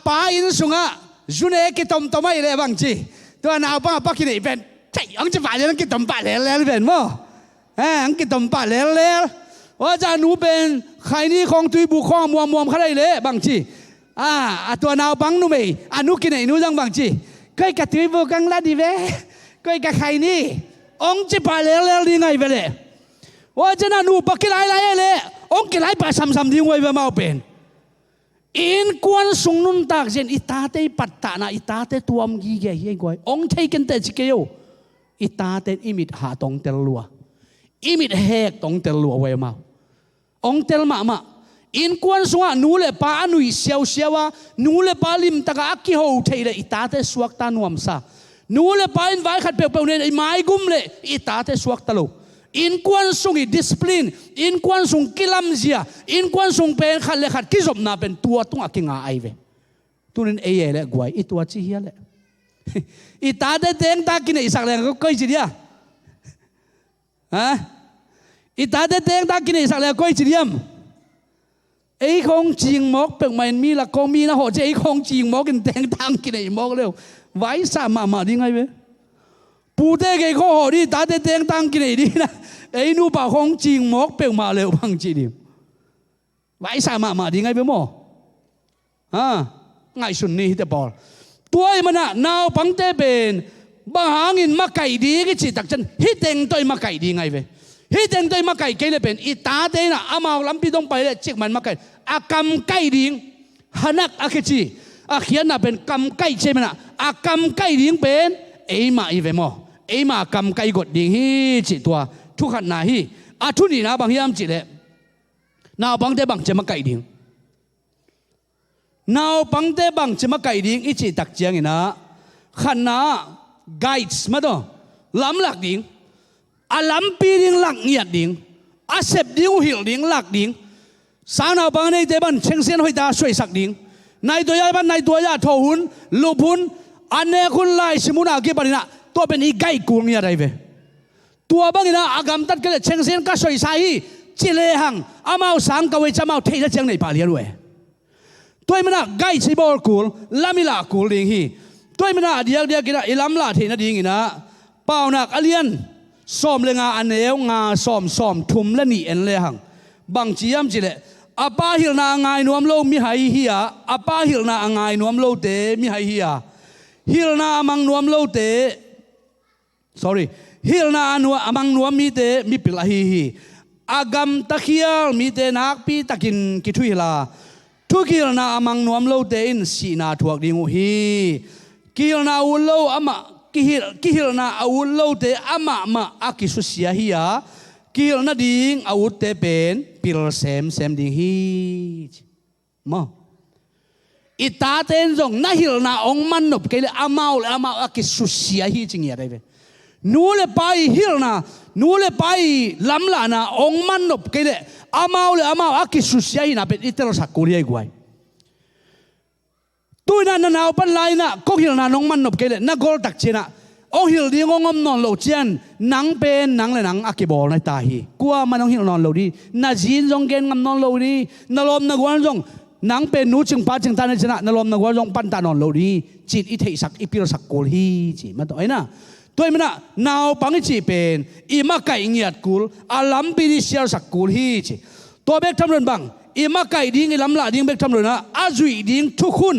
ป้าอินสุงะจุนเอกิตอมตอไม่เลยบางจีตัวนาวปังกินอีเป็นใช่อังจะฝ่ายนั้นกิตอมป่าเล่เล่เป็นมั้งอังกิตอมป่าเล่เล่ว่าจะนูเป็นใครนี่ของตุยบุคอมัวมัวเขาได้เลยบางจีตัวนาวปังนูไม่นูกินอีนูจังบางจีก็กระตุยบุกังลาดีเว้ก็กระใครนี่องจะป่าเล่เล่ดีไงเว้เลยว่าจะน่านูปักกินไรเลยองกินไรป่าซ้ำๆดีไว้เว้มาเป็นอินกวนสงนุนตากเจนอิตาเตปัตตานะอิตาเตตัวมกีเกยกวยองเทกันเตจิเกยอิตาเตอิมิดหาตองเตลัวอิมิดเฮกตองเตลัวไว้มาองเตลมาอินกวนสงะนูเลปาอนุยเสียวนูเลปาลิมตะกะอักกิโฮเทเลอิตาเตสวกตานวมซานูเลปาอินไว้ขัดเปียวๆเนี่ยไอ้ไม้กุมเลอิตาเตสวกตะลุอินกวนสงอิดิสปลินอินกวนสงกิลัมเซียอินกวนสงเป็นขัดเลขัดกิจบนาเป็นตัวตุ้งอักงาไอเวตัวนั้นเอเย่เลกวยอีตัวชี้เฮียเลอีตาเตงตากินไอสักแรงก็ก้อยจีเดียอีตาเตงตากินไอสักแรงก้อยจีเดียมไอ้คงจิงมอกเป็นมันมีละคงมีนะโหจะไอ้คงจิงมอกกินแตงตังกินไอมอกเร็วไว้สามมาดีไงเว้ปูเตะไอ้ข้อหอดีตาเตงตังกินไอดีนะไอ้นูป่าคงจิงมอกเป็นมาเร็วบางจีดิไว้สามมาดีไงเว้หมอไงสุนนี่แต่บอลตัวมันน่ะนาวปังเตเป็นบางหางินมาไก่ดีก็จีตักจันฮิตเองตัวมาไก่ดีไงเว้ฮิตเองตัวมาไก่เกลเป็นอีตาเตน่ะอามาลำปีต้องไปเลยจิกมันมาไก่อากำไก่ดิงฮันักอาเคจีเขียนน่ะเป็นกำไก่ใช่ไหมน่ะอากำไก่ดิงเป็นเอมาอีเวมอเอมากำไก่กดดิงฮีจิตัวทุกขันนาฮีทุนี่นะบางยามจิเลยนาวปังเตบังจะมาไก่ดิงนาวปังเตบังจะมาไก่ดิ้งอีจีตักเจียงนะขันนาไกด์มาตัวล้ำหลักดิ้งล้ำปีดิ้งหลักเงียดดิ้งเสพดิ้งหิวดิ้งหลักดิ้งสาวนาวปังในเตบันเชิงเซียนหอยตาสวยสักดิ้งในตัวยาบันในตัวยาทหุนลูพุนอันเนคุณไลสิมุนาเก็บปนินะตัวเป็นอีไก่กูเงียอะไรเวตัวบางนะอากำตัดกันเชิงเซียนก็สวยใสจิเลหังอามาสังกเวจะมาเทจะเจียงในป่าเลียด้วยตัวมันน่ะไก่ชิบอลกูลลามิลากูลดิ่งฮีตัวมันน่ะเดียกกินอิลัมลาเทนะดิ่งนะเป่านักอเลียนซ้อมเลงาอันเอวงาซ้อมทุ่มและนี่เอ็นเลยหังบางจียมจิเลป้าฮิลนาไงนวมโลมิหายเฮียป้าฮิลนาไงนวมโลเตมิหายเฮียฮิลนามังนวมโลเต sorry ฮิลนามังนวมมีเตมิปิลาฮีอากำตะเคียลมีเตนักปีตะกินกิทุยลาทุกิลนามังนวมโลเตอินสีนาถวกดิ่งฮีกิลนาอุลโลกิลนาอุลโลเตมาอากิสุเสียฮียกิลนาดิ่งอุเตเป็นปิลเซมดิ่งฮีมาอิตาเตนจงนาฮิลนาองมันนบเกลอามาอากิสุเสียฮีจริงอย่างไรเว้นูเลไปฮิลนานูเลไปลำลานาองมันนบเกลอามาอากิสุเสียฮีนาเป็นอิตาลสักกุลีไอ้กวยตัวนั้นนาวปันไลน่ะก็ฮิลนานองมันนบเกลน่ะกอลตักเชนะโอฮิลดีงงมนอนโลเจียนนังเป็นนังเลยนังอากิบอลในตาฮีกัวมันน้องฮิลนอนโลดีน่ะจีนจงเกนงนอนโลดีน่ะลมน่ะกวนจงนังเป็นนูจึงป้าจึงตาในชนะน่ะลมน่ะกวนจงปันตานอนโลดีจีนอิเทสักอิปิลสักกุลีจีมาตัวไอ้น่ะตัวมันน่ะนาวปังจีเป็นอิมาไก่เงียดกุลอาลัมปิดิเชียสักกุลีจีตัวเบกทำเรื่องบังอิมาไก่ดิ้งอิลัมละดิ้งเบกทำเรื่องนะอาจุยดิ้งทุกคน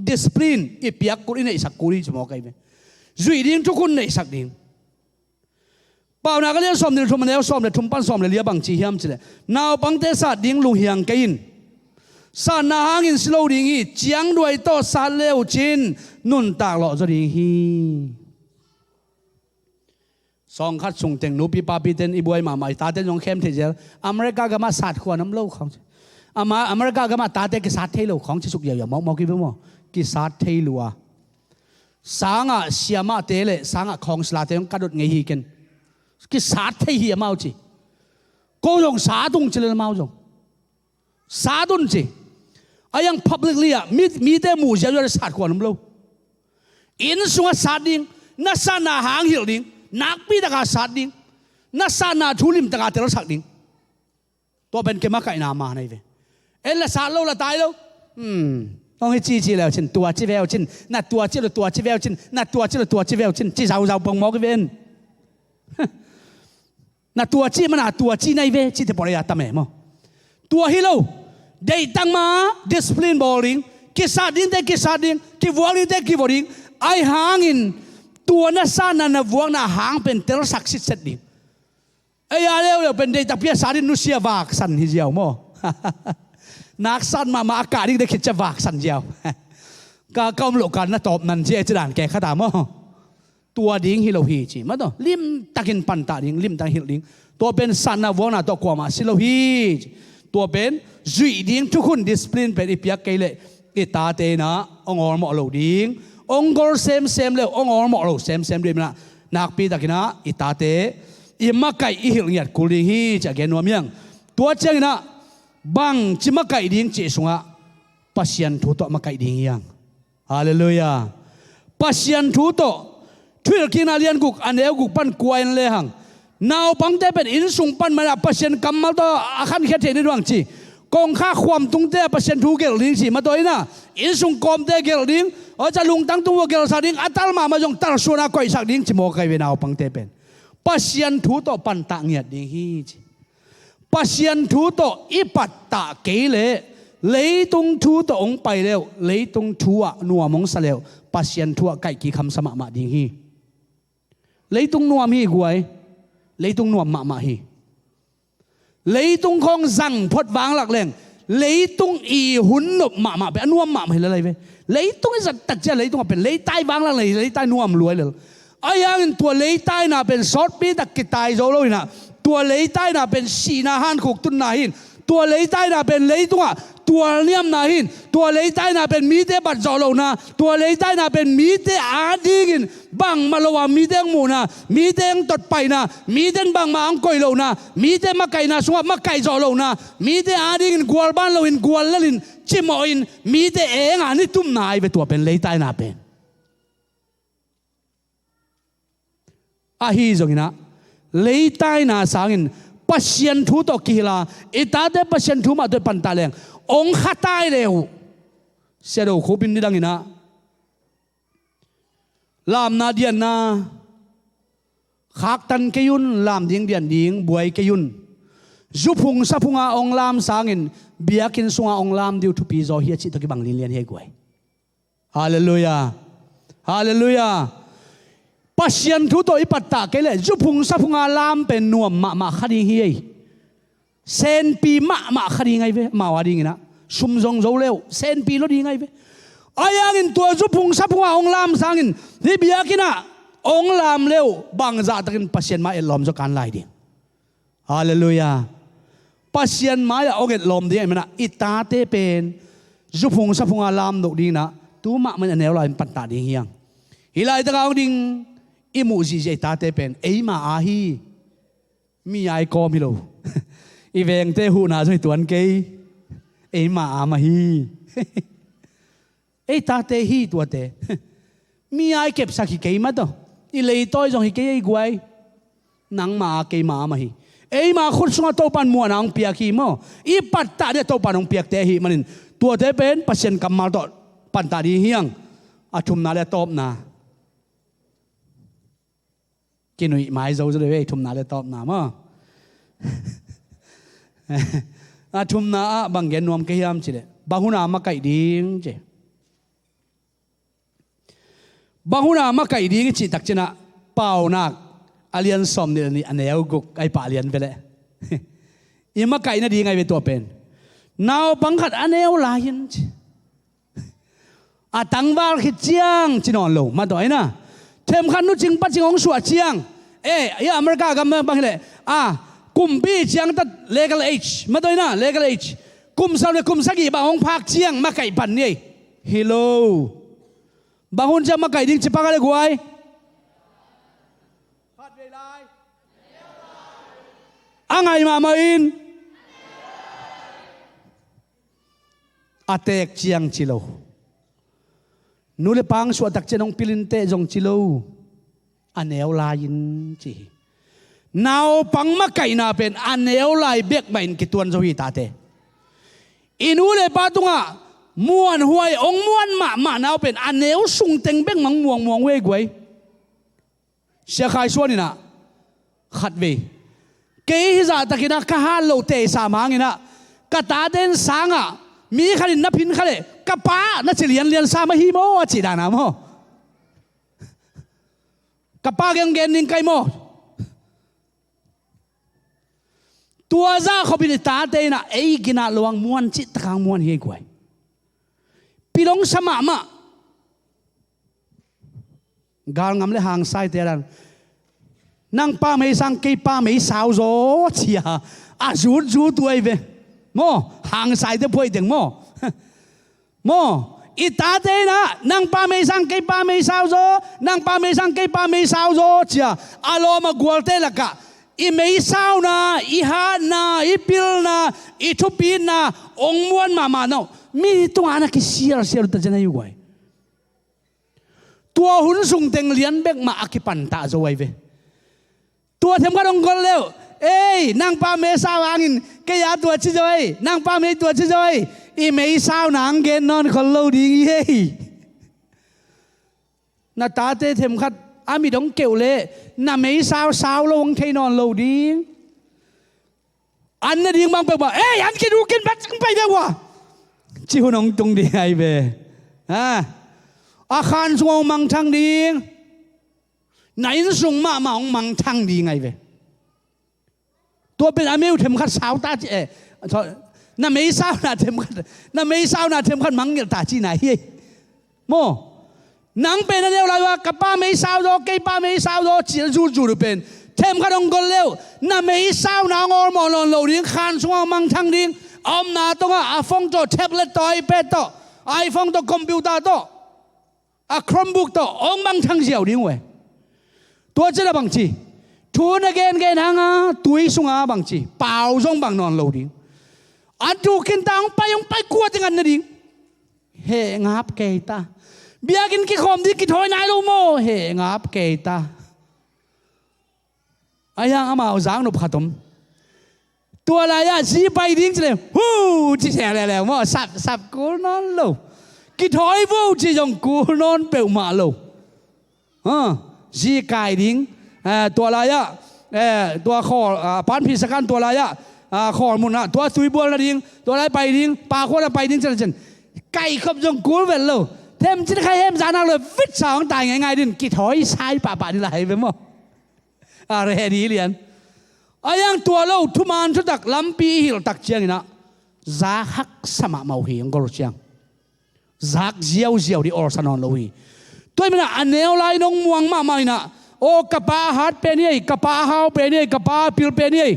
discipline อีเปียกกุลในสักกุลีจะมองไงไหมจุยดิ้งทุกคนในสักดิ้ง เป่านาก็เลี้ยซ้อมเดือดทุ่มมันแล้วซ้อมเดือดทุ่มปั้นซ้อมเลี้ยบังจีเฮียมจิเลยนาวปังเตศาดิ้งลุงเฮียงกินสานาหางอินสโลดิ้งฮีเจียงด้วยโตสาเลวจินนุ่นตากหล่อจะดิ้งฮีสองขัดส่งเต็งนูปีปาปีเต็นอีบวยมาใหม่ตาเต็นยองเข้มเทเจลอเมริกาก็มาสัตว์ขวานน้ำเล่าของอเมริกาก็มาตาเต็นกิสัตว์เทโลของที่สุกเยอะมองกี่เพื่อนกิสัตว์เทลัวสางะเสียมาเตเลสางะของสลาเตยงกระโดดเงยกันกิสัตว์เทเหียมาจีก็ยองสาดุงจิเลนมาจงสาดุนจีอายัง publicly อ่ะมีแต่หมู่เจ้าจะสัตว์ขวานน้ำเล่าอินสุงสัตว์ดิ้งนัสนาหางหิลดิ้งนักปีตะกาสัตว์ดิ้งนัสนาทุลิมตะกาเตลสักดิ้งตัวเป็นเกมาไก่นามาในเวเอลละสัตว์เราละตายแล้วต้องให้จีแล้วชินตัวจีเวลชินนัดตัวจีละตัวจีเวลชินนัดตัวจีละตัวจีเวลชินจีเราปงมอกเวนนัดตัวจีมันนัดตัวจีในเวจีเทปริยาตามมั้งตัวฮิโลได้ตั้งมา discipline bowling กิสัตว์ดิ้งแต่กิสัตว์ดิ้งกิวอลิงแต่กิวอลิงไอหางอินตัวนัสานันวัวน่ะหางเป็นเตลสักสิเสดิไอ้ยาเลวเป็นเดตเปียสาดินุเซียวากสันฮิเจียวโมนักสันมาอากาศนี่ได้คิดจะวากสันเจียวก็กำหลงกันนะตอบนั่นเจียจะด่านแก่ข้าตามโมตัวดิ้งฮิโลฮีจีมาตัวลิมตะกินปันตาดิ้งลิมตะฮิลดิ้งตัวเป็นสันนะวัวน่ะตัวกว่ามาซิโลฮีตัวเป็นจุยดิ้งทุกคนดิสซิปลินเป็นอิปยักเกลเลอิตาเตนะองอร์มอโลดิ้งองกอร์เซมเลยองอร์มอโลเซมด้วยมันนักปีตะกินะอิตาเตอิมาไก่อิฮิลเงียดกุลิฮีจะเกนวมยังตัวเจ้านะบังจิมาไก่ดิ้งเจสุงะปัสยันทุโตมาไก่ดิ้งยังฮาเลลูยาปัสยันทุโตทุยกินาเลียนกุกอันเดียวกุกปันกวยนั่นเลยหังนาวปังเตเป็นอินสุงปันมาปัสยันกัมมาโตอาคันแค่เทนิดวังจีกองข้าความตุงเตปัสยันทุเกลดิ้งจีมาตัวนี้นะอินสุงกอมเตเกลดิ้งจะลุงตั้งตัวเกลสักดิ้งอัตลมาจงตัลสุนาก่อยสักดิ้งจิโมกไกเวนาวปังเตเป็นปัสยันทุโตปันตะเงียดดิ้งฮีจีปัสยันทุโตอิปัตตะเกเลเลยตรงทุโตองไปเร็วเลยตรงทัวนัวมงสเลวปัสยันทัวไก่กี่คำสมะมาดิ้งฮีเลยตรงนัวมีกวยเลยตรงนัวมาฮีเลยตรงของสั่งพดวางหลักแหล่งเลยตรงอีหุ่นหนบมาเป็นนัวมาเห็นอะไรเว้ยเลยตรงไอ้สัตว์ตัดเจ้าเลยตรงเป็นเลยใต้วางหลักเลยใต้นัวมรวยเลยไอ้ยังตัวเลยใต้น่ะเป็นซอสปีตะกิตายโจโลน่ะตัวเลยใต้น่ะเป็นสีนาฮันขุกตุนนาหินตัวเลยใต้น่ะเป็นเลยตัวเลี่ยมนาหินตัวเลยใต้น่ะเป็นมีเตบัดโจโลนะตัวเลยใต้น่ะเป็นมีเตอาดีกินบังมาละว่ามีเตงหมูนะมีเตงตดไปนะมีเตงบังมาอังกอยโลนะมีเตมาไก่นะสวะมาไก่โจโลนะมีเตอาดีกินกวลบ้านเราอินกวลละลินจิมอินมีเตเองอันนี้ตุ้มนายไปตัวเป็นเลยใต้น่ะเป็นอาฮีจงนะเลยใต้น่ะสังอินปัสยันทุตกิลาอิตาเดปัสยันทุมาด้วยปันตาเลงองข้าตายเร็วเสียดายคูบินนี่ดังอินะลามนาเดียนนาขักตันเกยุนลามดิ้งเดียนดิ้งบวยเกยุนจุพุงสัพุงอาองลามสังอินเบียกินสุงอาองลามดิวทุปีโซเฮียจิตกิบังลินเลียนเฮกวยฮาเลลูยาฮาเลลูยาปัสยันทุโตอิปัตตะเกเลจุพุงสัพุงอาลามเป็นนัวมาคดีเฮียเซนปีมาคดีไงเว้มาวาดีไงนะซุ่มจงโจเลวเซนปีแล้วดีไงเว้อายังอินตัวจุพุงสัพุงอาองลามสังอินนี่เบียกินะองลามเลวบางจัตกินปัสยันมาเอลอมจการไล่ดิฮาเลลูยาปัสยันมาอย่าองเอลอมดีไอ้มันนะอิตาเตเป็นจุพุงสัพุงอาลามดกดีนะตัวมามันแนวลายปัตตาดีเฮียงฮิลายตะกาวดิงอิมูจีเจตาเตเป็นเอมาอาฮีมีไอคอมิโลอีเวงเตหูนาจอยตัวนเกยเอมาอามาฮีเอตาเตฮีตัวเตมีไอเก็บสักกี่เกยมาตัวอีเลยต้อยจงกี่เกยกวยนังมาเกยมามาฮีเอมาขุดสงตัวปันมัวนังเปียกีโมอีปัตตาเดตัวปันองเปียกเตฮีมันินตัวเตเป็นปัสยันกัมมาตัวปันตาดีเฮียงอาชุมนาเลตอบนากินหนุ่ยไม้เจ้าจะเลยทุ่มนาเลยตอบนามั้งทุ่มนาบางเงินนวมเกี่ยมจิเลยบางหุนามาไก่ดิ้งเจบางหุนามาไก่ดิ้งจิตักชนะเป่านัก อาเลียนสมเนี่ยนี่อันเอวกุกไอป่าเลียนไปเลยอีมาไก่น่ะดีไงเป็นตัวเป็นนาวปังขัดอันเอวลายินอาตังวาลขิดเจียงจีนอนโลมาต่อยนะเทมขันนุจิงปัจจิงองสวดเจียงยาอเมริกากับเมืองบางเลยกุมปีเจียงตัด legal age มาต่อยนะ legal age กุมสาวเนี่ยกุมสักกี่บางองพักเจียงมาไก่ปันนี่ฮัลโหลบางคนจะมาไก่ดิ้งจิปากอะไรกูไออังไงมาอินอาเตกเจียงจิโลนูเลปังสวดตักเจนองพิลินเตจงจิโลอันเอวลายินจีนาวปังมาไก่นาเป็นอันเอวลายเบกไม่อินกิตวนโจฮีตาเตอินูเลปาตุงะม้วนหวยองม้วนมานาวเป็นอันเอวสุงเต็งเบกมังม่วงเวกไว้เสียขายส่วนนี่นะขัดเวเกี่ยจะตะกินะข้าโลเตสามังนะกตาเดนสังะมีขันนับพินขันเลยกป้าน่าจะเรียนสามาฮิโมจีดานาโมกป้าเกงเกนนิงไกโมตัวจ้าเขาเป็นตาเตนะกินาลวงม้วนจิตทางม้วนเฮกวยปีลงสมามะกาลงำเลยหางไซเตรันนั่งป้าไม่สั่งกีป้าไม่สาวโจเชียจูตัวเองโมหางใส่เดี๋ยวพูดถึงโมอีตาเตนะนั่งป้าไม่สั่งกีป้าไม่สาวโจนั่งป้าไม่สั่งกีป้าไม่สาวโจเชียอารมณ์มากวลเตละกะอีไม่สาวนะอีฮานะอีพิลนะอีทุปีนะองมวนมาเนาะมีตัวอันนั้นกิเสียร์ตัวจะไหนอยู่ไว้ตัวหุ่นสูงเต็งเลี้ยนเบกมาอักปันตาโจไว้เวตัวเทมก็ต้องกลเร็วนั่งป้าเมสาวอังินแกยาตัวชิจอยนั่งป้าเมตัวชิจอยอีเมสาวนางเกนนอนคนเล่าดีน่าตาเตเทมขัดอามีดงเกี่ยวเล่น่าเมสาวลงเทนอนเล่าดีอันนั้นยังบางไปบอกอันกินดูกินบัดไปได้วะชิวน้องตรงดีไอเบอาคารสวงมังทังดีไหนจะส่งมาของมังทังดีไงเว้ตัวเป็นอาเมลเทมขัดสาวตาน่าไม่สาวน่าเทมขัดมังเนี่ยตาจีไหนโมนังเป็นอะไรวะกับป้าไม่สาวโดเกย์ป้าไม่สาวโดจีจูเป็นเทมขัดองกเลวน่าไม่สาวนางอมอนโลดิ้งคานสวงมังทังดิ้งอมนาตัวอ่ะฟงตัวแท็บเล็ตตัวไอแพดตัวไอฟงตัวคอมพิวเตอร์ตัวคอมบุ๊กตัวองมังทังเจียวดิ้งเว้ตัวเจ้าบางทีทูนเกนหางตุยสุงบางทีเป่าจงบางนอนโลดิ้งอันดูกินตางไปกลัวจังอันนั่นดิ้งเฮงับเกตาเบียกินกี่คมดิกี่ถอยนายลูโมเฮงับเกตาไอ้ยังอามาเอาจางนุบขัดมตัวอะไรจีไปดิ้งจะเลยฮู้จีแฉแล้วมั่วสับกูนอนโลกี่ถอยวู้จีจงกูนอนเปลวมาโลจีไก่ดิ้งตัวอะไรตัวคอพันพิษกันตัวอะไรคอมุนตัวตุยบัวละดิ้งตัวอะไรไปดิ้งปลาโคตรไปดิ้งจันไก่ขับจงกูเวลโลเทมจิตใครเทมจานักเลยฟิตสองตายง่ายๆดิ้งกี่ถอยซ้ายป่านี่ไหลไปมั่วอะไรดีเรียนไอ้ยังตัวเราทุมานทุตักลำปีหิลตักเชียงนะจักสมาเมาเฮียงก็รู้เชียงจักเจียวที่ออร์สนอนเราฮีตัวมันอันเนวไลนงม่วงมาไม่นะโอ้กระปาฮัดเป็นยังกระปาฮาวเป็นยังกระปาพิลเป็นยัง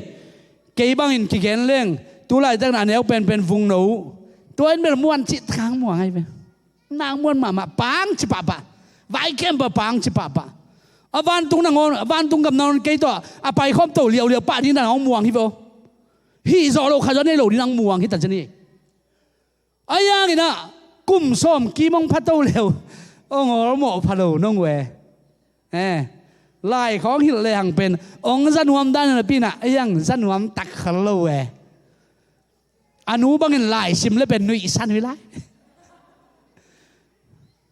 เกี่ยบังอินกี่เกนเล่งตัวไรตั้งแต่เนวเป็นฟุงหนูตัวนี้เป็นม้วนจิตทางม่วงไงเป็นนางม้วนมาปังจิปะไว้เข้มปะปังจิปะวันตุงนางอนวันตุงกับนอนเกี่ยตัวไปข้อมโตเลียวป้าที่นางม่วงฮิโบฮิโซโลขจรในโลที่นางม่วงฮิตันจะนี่ไอ้ยังนี่นะกุ่มส้มกีมงพัดโตเลียวโอ้โหหมอพัดโตน้องเวไล่ของหินเลยหังเป็นองค์จันวมด้านนั้นปีน่ะไอ้ยังจันวมตักขลุ่ยอนุบางเงินไล่ชิมเลยเป็นนุยสันวิไล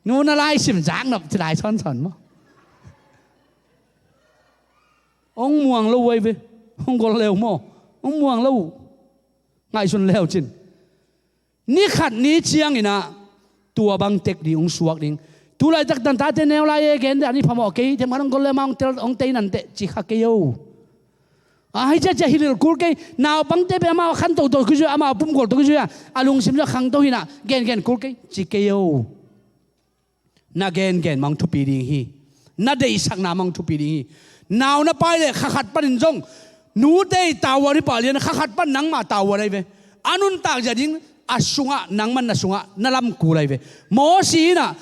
นู้นไล่ชิมจางหนบจะได้ช้อนมั้งองม่วงลู่ไว้ไปองก็เร็วมั้งองม่วงลู่ง่ายชนเร็วจริงนี่ขัดนี้เชียงอีนะตัวบางเต็กดีองสวกดิ้ง tu lai tak tan ta te neo lai again ani phamo ke te marang gol le mang tel ong te nan te chi kha ke yo ai cha cha hilil kul ke naw bang te be ma khan to ku ju ama pum gol to ku ju alung sim ja khang to hina gen kul ke chi ke yo na gen mang thu pi ding hi na dei sak na mang thu pi ding hi naw na pai le kha khat panin jong nu te tawari pa lian kha khat pan nang ma tawari ve anun tak ja ding asunga nang man na sunga nalam ku lai ve mo si na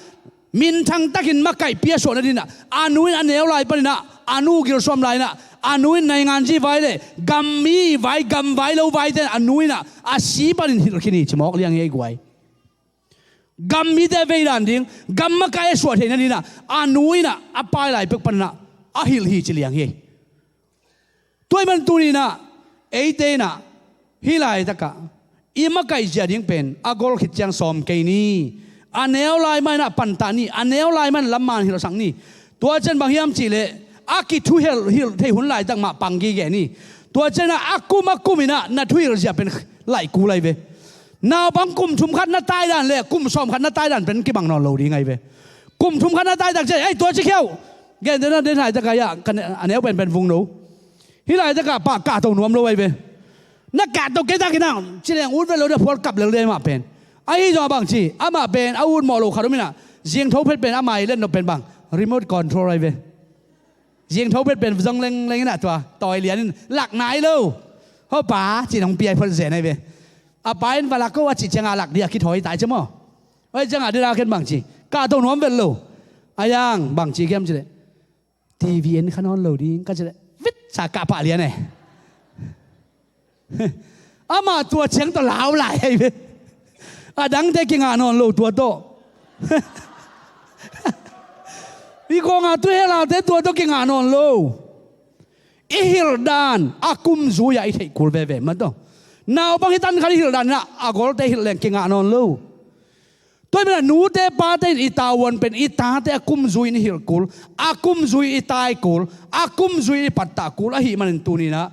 min thang takin makai pia so na dina anui aneu lai panina anu gil som lai na anui nai ngan ji vai le gam mi vai gam vai lo vai te anui na a si panin hil khini chmok liang ei guai gam mi te ve dan ding gam makai so the na dina anui na apai lai pek panna a hil hi chi liang hi toy man tu ni na ei te na hi lai ta ka i makai ja ding pen agol khit chang som ke ni aneu lai mai na panta ni aneu lai man lamman hil sang ni tua chen bang hiam chi le aki thu hil thei hun lai tak ma pangi ge ni tua chen na akumina na thu hil ja pen lai ku lai ve naw bang kum thum khat na tai dan le kum som khat na tai dan pen ki bang non lo di ngai ve kum thum khat na tai tak che ai tua chi kheu ge de na den hai ta ka ya kan aneu pen vung no hi lai ta ka pa ka to nuam lo vai ve na ka to ke ta ki na chi leng ut ve lo de phol kap le ma pen ai jo bang chi ama ben aun mo lo kharumina jieng thau phet ben amai len no pen bang remote control ai ve jieng thau phet ben jong leng na twa toi lian lak nai lo ho pa chi nong pi ai phol zen ai ve a pain wala ko wa chi changa lak dia ki thoi tai chmo oi changa dira ken bang chi ka to nom vel lo ayang bang chi kem chi le tvn khanon lo ding ka chi le vit sa ka pa lian ne ama tua cheng to lao lai ai veดังเด็กงานนอนโลตัวโตอีกงานตัวเฮลาเตตัวโตกิงานนอนโลอีฮิลดานอากุมซูยาอีเทคูลเวเวมันโตนาวบังฮิตันคาริฮิลดานนะอากอลเตฮิลเลงกิงานนอนโลตัวมันนูเตปาเตอีตาวันเป็นอีตาเตอากุมซูอินฮิลคูลอากุมซูอีตายคูลอากุมซูอีปัตตาคูลอะฮิมันตูนี่นะ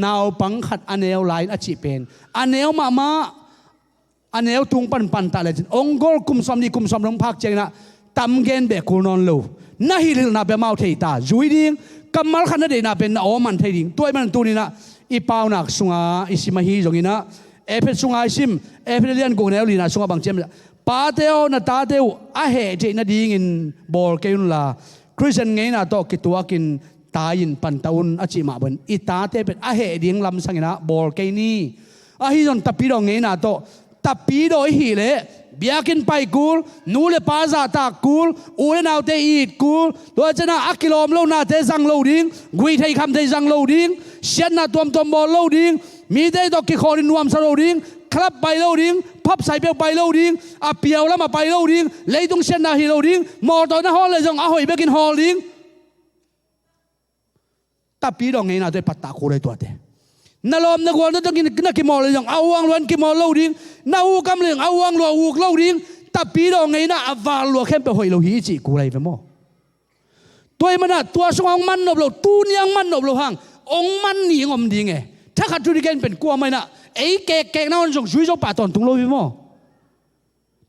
นาวบังขัดอันเอลไลน์อจิเป็นอันเอลมาอันเอวตุงปันตาเลยจินองกอลคุมสมดีคุมสมลงพักเจนะตำเกนเบกูนอนโลน่าฮิลนาเบมาเทตาจุยดิ้งกำมัลขันนั่นเดน่าเป็นอมันเทดิ้งตัวมันตัวนี้นะอีปาวนักสุงาอิสิมาฮีจงอินะเอฟสุงาอิสิมเอฟเลียนกูเนลลีนะสุงาบางเจมปาเตวนาตาเตวอาเหเจน่าดิ้งอินบอลเกยุนลาคริสเตียนไงนะโตกิตัวกินตายินปันตาอุนอาจิมาบันอีตาเตเป็นอาเหดิ้งลำสังนะบอลเกนี่อาฮิจนตะปีดองไงนะโตtapi do hi le biakin pai kul nu le pa za ta kul u le naw te eat kul to chana akilom lo na te jang lo ding gui thai kham te jang lo ding sian na tom bol lo ding mi te to ki khorin nuam sa lo ding khlap pai lo ding phap sai pe pai lo ding a piaw la ma pai lo ding leitung sian na hi lo ding mo to na hol le jong a hoi bekin hol ding tapi do ngai na te patta ko le to te na lom na gol na to na ki mo le jong awang lon ki mo lo ding na u kam leng awang lo u lo ding tapi do ngai na aval lo khem pe hoi lo hi chi ku lai ve mo toy mana tua song ong man nob lo tu niang man nob lo hang ong man ni ngom ding e tha khat tu digen pen kwa mai na ei ke na on jong sui jong pa ton tung lo vi mo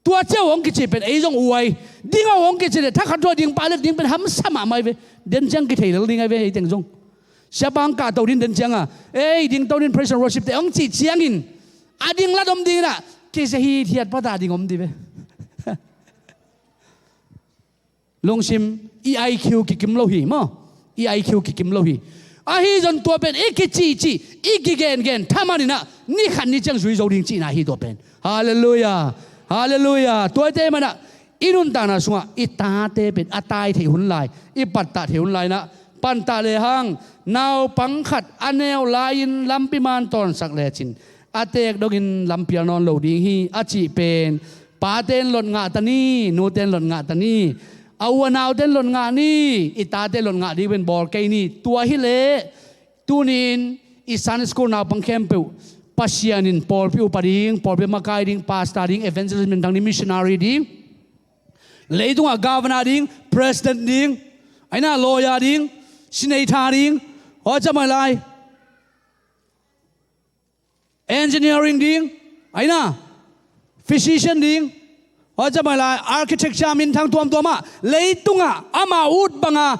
tua che ong ki chi pen ei jong uai ding ong ki chi le tha khat tu ding pa le ding pen ham sama mai ve den jang ki thei lo ding ai ve ei teng jong siapang ka tau din den jang a ei ding tau din praise and worship te ong chi chiang in ading la dom ding na ki se hi thiat pa ta ding om di ve longsim EIQ ki kim lo hi mo EIQ ki kim lo hi a hi jon tua pen e ki chi e ki gen thamani na ni khan ni chang zui zo ding chi na hi to pen hallelujah tua te mana inun ta na sunga i ta te pen atai thei hun lai i pat ta thei hun lai na pan ta le hang naw pang khat aneu lain lampi man ton sak le chin atek dogin lampian non lo ding hi achi pen pa ten lon nga tani nu ten lon nga tani awanau ten lon nga ni ita ten lon nga di ben bol kai ni tua hi le tunin isan school naw pang campu pasianin pol piu pading pol pe makai ding pastor ding evangelism dang ni missionary ding leidung a governor ding president ding aina lawyer ding senator ding ho chamai lai engineering ding aina physician ding Ở trong này là architecture min thang tuam tuama lấy tung ama út bằng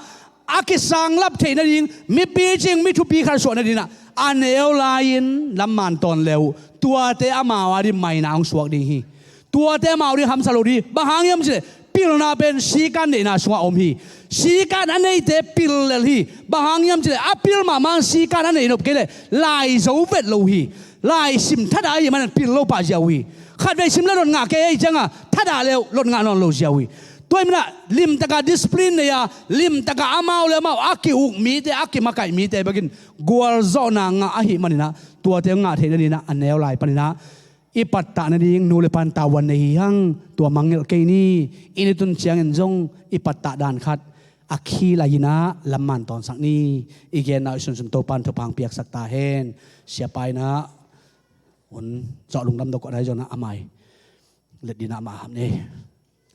aki sang lap thế này đi mi pi ching mi thu pi khar so này đi na anh eo lain làm man ton leo tua te ama wa đi mai na ang suak đi hi tua te ma đi ham salo đi bang hang yam chile pil na ben si kan ne na suwa om hi si kan anei te pil lel hi bang hang yam chile a pil ma mang si kan anei nop kele lai zo vet lo hi lai sim thada ai man pil lo pa jaw hi khát về sim la lon nga ke ai changa thada leo lon nga non lo jaw hi tôi mình là lim taka discipline này à lim taka amau le mau aki uk mi te aki makai mi te bagin goal zona nga ahi manina tua te nga the ni na anel lai panina ipatta na ding nu le pan tawan nei hang tua mangel ke ni initun chiang en jong ipatta dan khat akhi la yina lamman ton sak ni igen na sun sun to pan to pang piak sak ta hen sia pai na un zo lungdam do ko dai jona amai le dina ma ham ni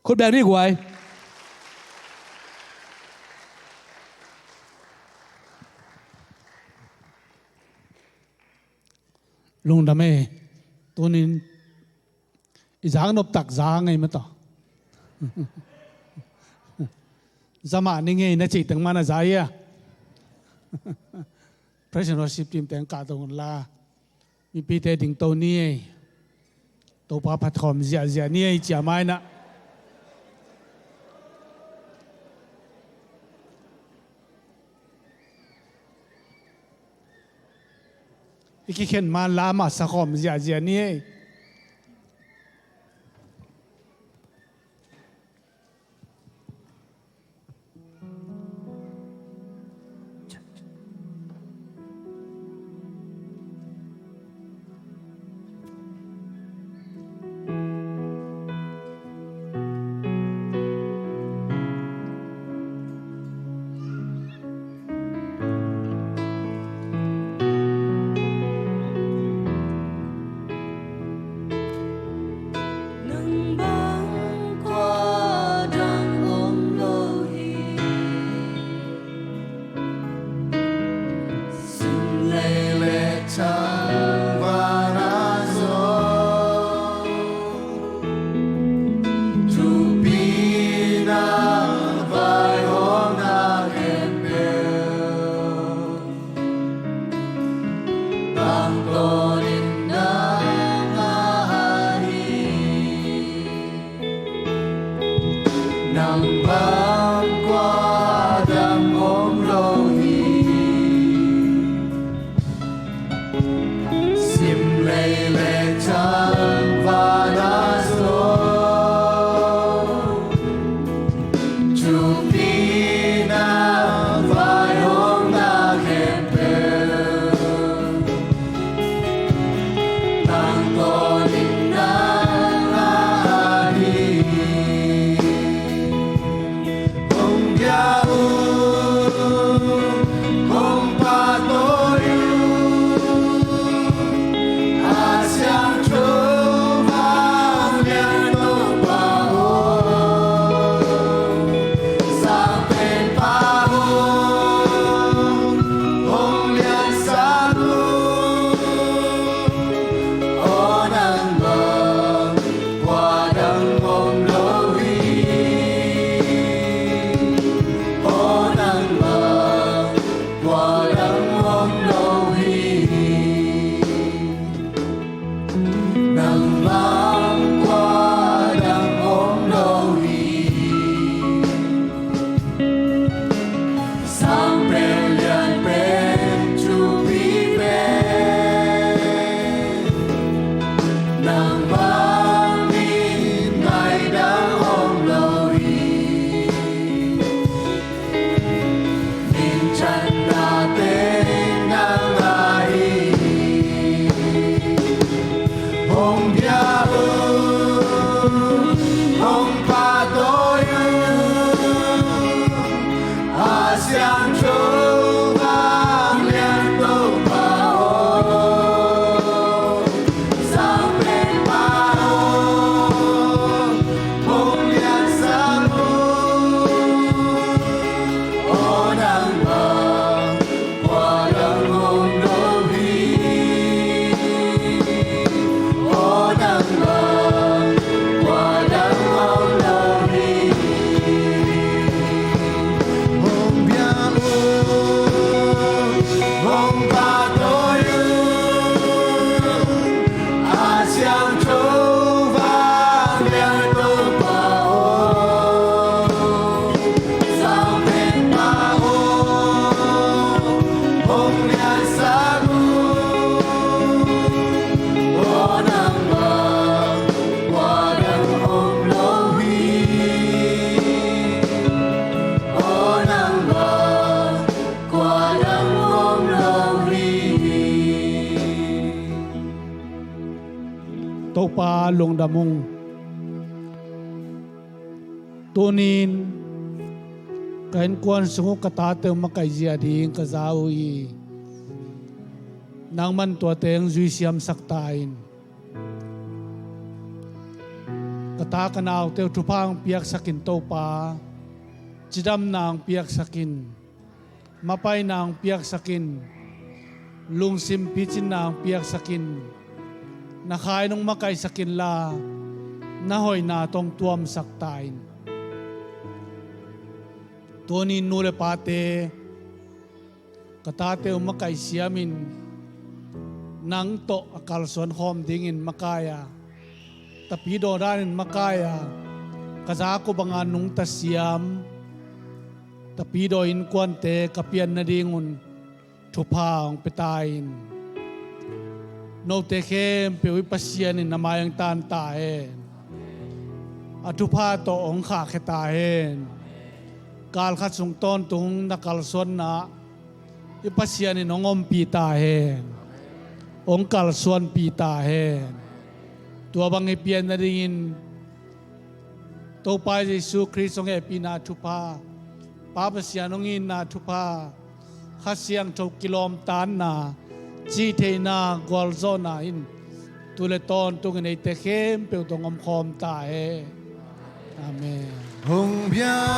khut bèn đi quay Lungdam ấy tôi nên giang nộp tạc giang ấy mà to zama ni nghe nó chỉ từng mà nó dài à President worship team tiếng cả tông la mi pi te ding to ni to pa phat khom zia zia ni chia mai na iki khen ma la ma sa khom zia zia ni Lungdam Mung tunin kain kuan sungu kata te makai zia ding ka zawi nang man tua teng zui siam saktain kata kanau te tupang piak sakin topa chidam nang piak sakin mapai nang piak sakin lungsim pichin nang piak sakin nakai nung makai sakin la nahoy na tong tuam saktain Toni nule pate katate umakai siamin nang to akal son hom dingin makaya tapido danin makaya kazako bangan nung tasiam tapido in kwante kapian na dingun tupaong petain no tekem pewi pasianin namayang tantahen atupa to ong kaketahen kal khat sung ton tung nakal son na ipasian ni nongom pita hen ong kal son pita hen tua bang ipian na ringin to pa Jesu Kristo ng epina tupa papasian nongin na tupa khasiang to kilom tan na chi the na gol zona in tule ton tung nei te khem pe tongom khom ta he amen Hùng bia